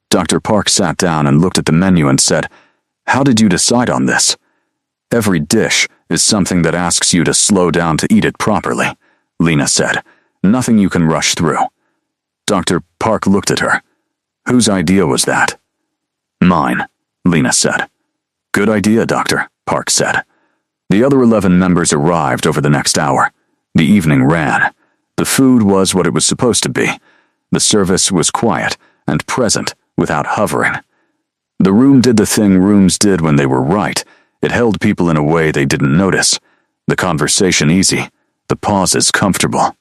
Speaker 1: Dr. Park sat down and looked at the menu and said, "How did you decide on this? Every dish is something that asks you to slow down to eat it properly," Lena said. "Nothing you can rush through." Dr. Park looked at her. "Whose idea was that?" "Mine," Lena said. "Good idea, Doctor," Park said. The other 11 members arrived over the next hour. The evening ran. The food was what it was supposed to be. The service was quiet and present without hovering. The room did the thing rooms did when they were right. It held people in a way they didn't notice. The conversation easy, the pauses comfortable.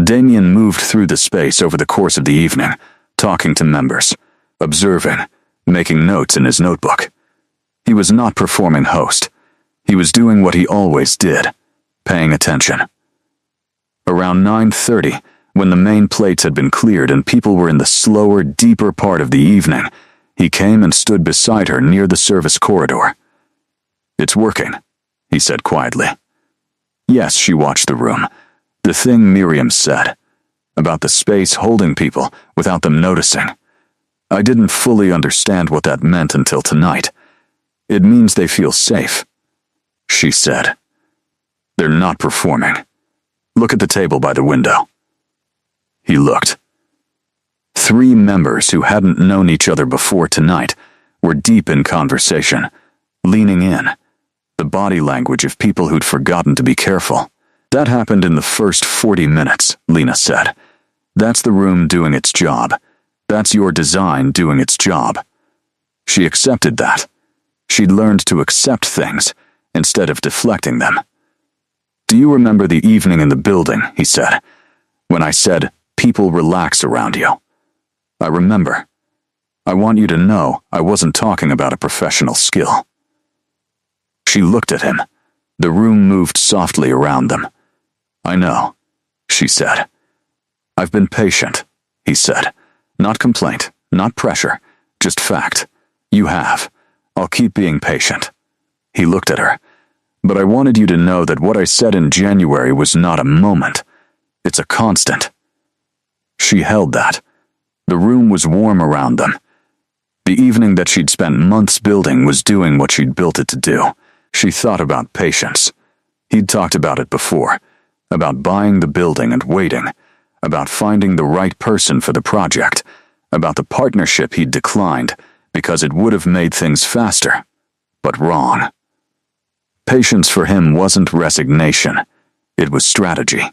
Speaker 1: Damien moved through the space over the course of the evening, talking to members, observing, making notes in his notebook. He was not performing host. He was doing what he always did, paying attention. Around 9:30, when the main plates had been cleared and people were in the slower, deeper part of the evening, he came and stood beside her near the service corridor. "It's working," he said quietly. Yes, she watched the room. The thing Miriam said, about the space holding people without them noticing. I didn't fully understand what that meant until tonight. "It means they feel safe," she said. "They're not performing. Look at the table by the window." He looked. 3 members who hadn't known each other before tonight were deep in conversation, leaning in, the body language of people who'd forgotten to be careful. "That happened in the first 40 minutes, Lena said. "That's the room doing its job. That's your design doing its job." She accepted that. She'd learned to accept things instead of deflecting them. "Do you remember the evening in the building," he said, "when I said, 'People relax around you'? I remember. I want you to know I wasn't talking about a professional skill." She looked at him. The room moved softly around them. "I know," she said. "I've been patient," he said. "Not complaint, not pressure, just fact. You have. I'll keep being patient." He looked at her. "But I wanted you to know that what I said in January was not a moment. It's a constant." She held that. The room was warm around them. The evening that she'd spent months building was doing what she'd built it to do. She thought about patience. He'd talked about it before, about buying the building and waiting, about finding the right person for the project, about the partnership he'd declined because it would have made things faster, but wrong. Patience for him wasn't resignation. It was strategy.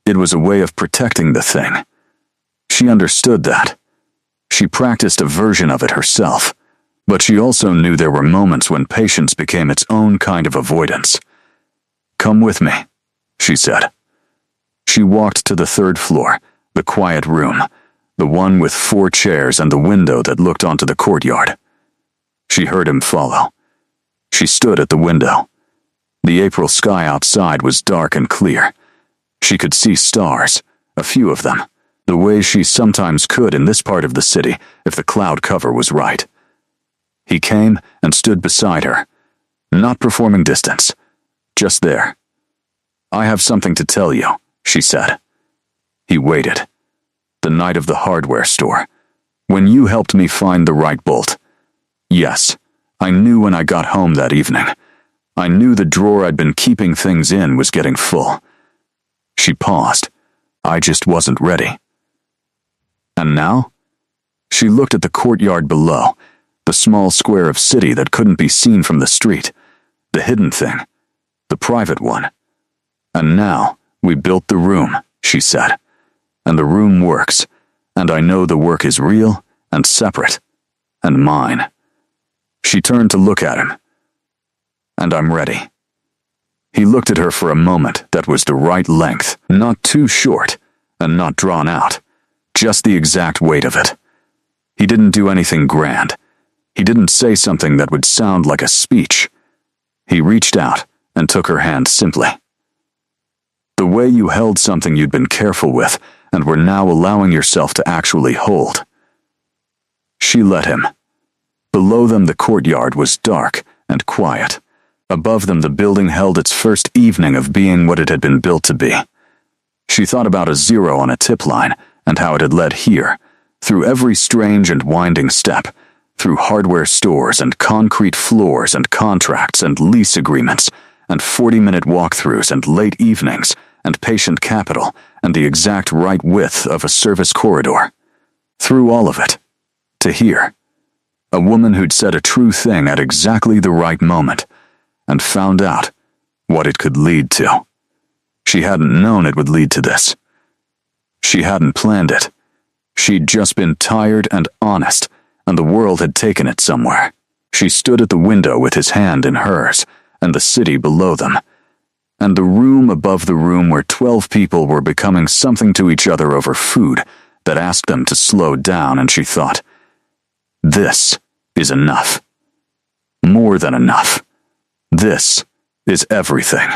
Speaker 1: It was a way of protecting the thing. She understood that. She practiced a version of it herself. But she also knew there were moments when patience became its own kind of avoidance. "Come with me," she said. She walked to the third floor, the quiet room, the one with 4 chairs and the window that looked onto the courtyard. She heard him follow. She stood at the window. The April sky outside was dark and clear. She could see stars, a few of them, the way she sometimes could in this part of the city if the cloud cover was right. He came and stood beside her, not performing distance, just there. "I have something to tell you," she said. He waited. "The night of the hardware store, when you helped me find the right bolt. Yes, I knew when I got home that evening. I knew the drawer I'd been keeping things in was getting full." She paused. "I just wasn't ready." "And now?" She looked at the courtyard below, the small square of city that couldn't be seen from the street, the hidden thing, the private one. "And now we built the room," she said. "And the room works, and I know the work is real and separate, and mine." She turned to look at him. "And I'm ready." He looked at her for a moment that was the right length, not too short and not drawn out, just the exact weight of it. He didn't do anything grand. He didn't say something that would sound like a speech. He reached out and took her hand simply. "The way you held something you'd been careful with and were now allowing yourself to actually hold." She let him. Below them the courtyard was dark and quiet. Above them the building held its first evening of being what it had been built to be. She thought about a 0 on a tip line and how it had led here, through every strange and winding step, through hardware stores and concrete floors and contracts and lease agreements and 40-minute walkthroughs and late evenings and patient capital and the exact right width of a service corridor. Through all of it, to here, a woman who'd said a true thing at exactly the right moment and found out what it could lead to. She hadn't known it would lead to this. She hadn't planned it. She'd just been tired and honest, and the world had taken it somewhere. She stood at the window with his hand in hers, and the city below them, and the room above the room where 12 people were becoming something to each other over food that asked them to slow down, and she thought, "This is enough. More than enough. This is everything."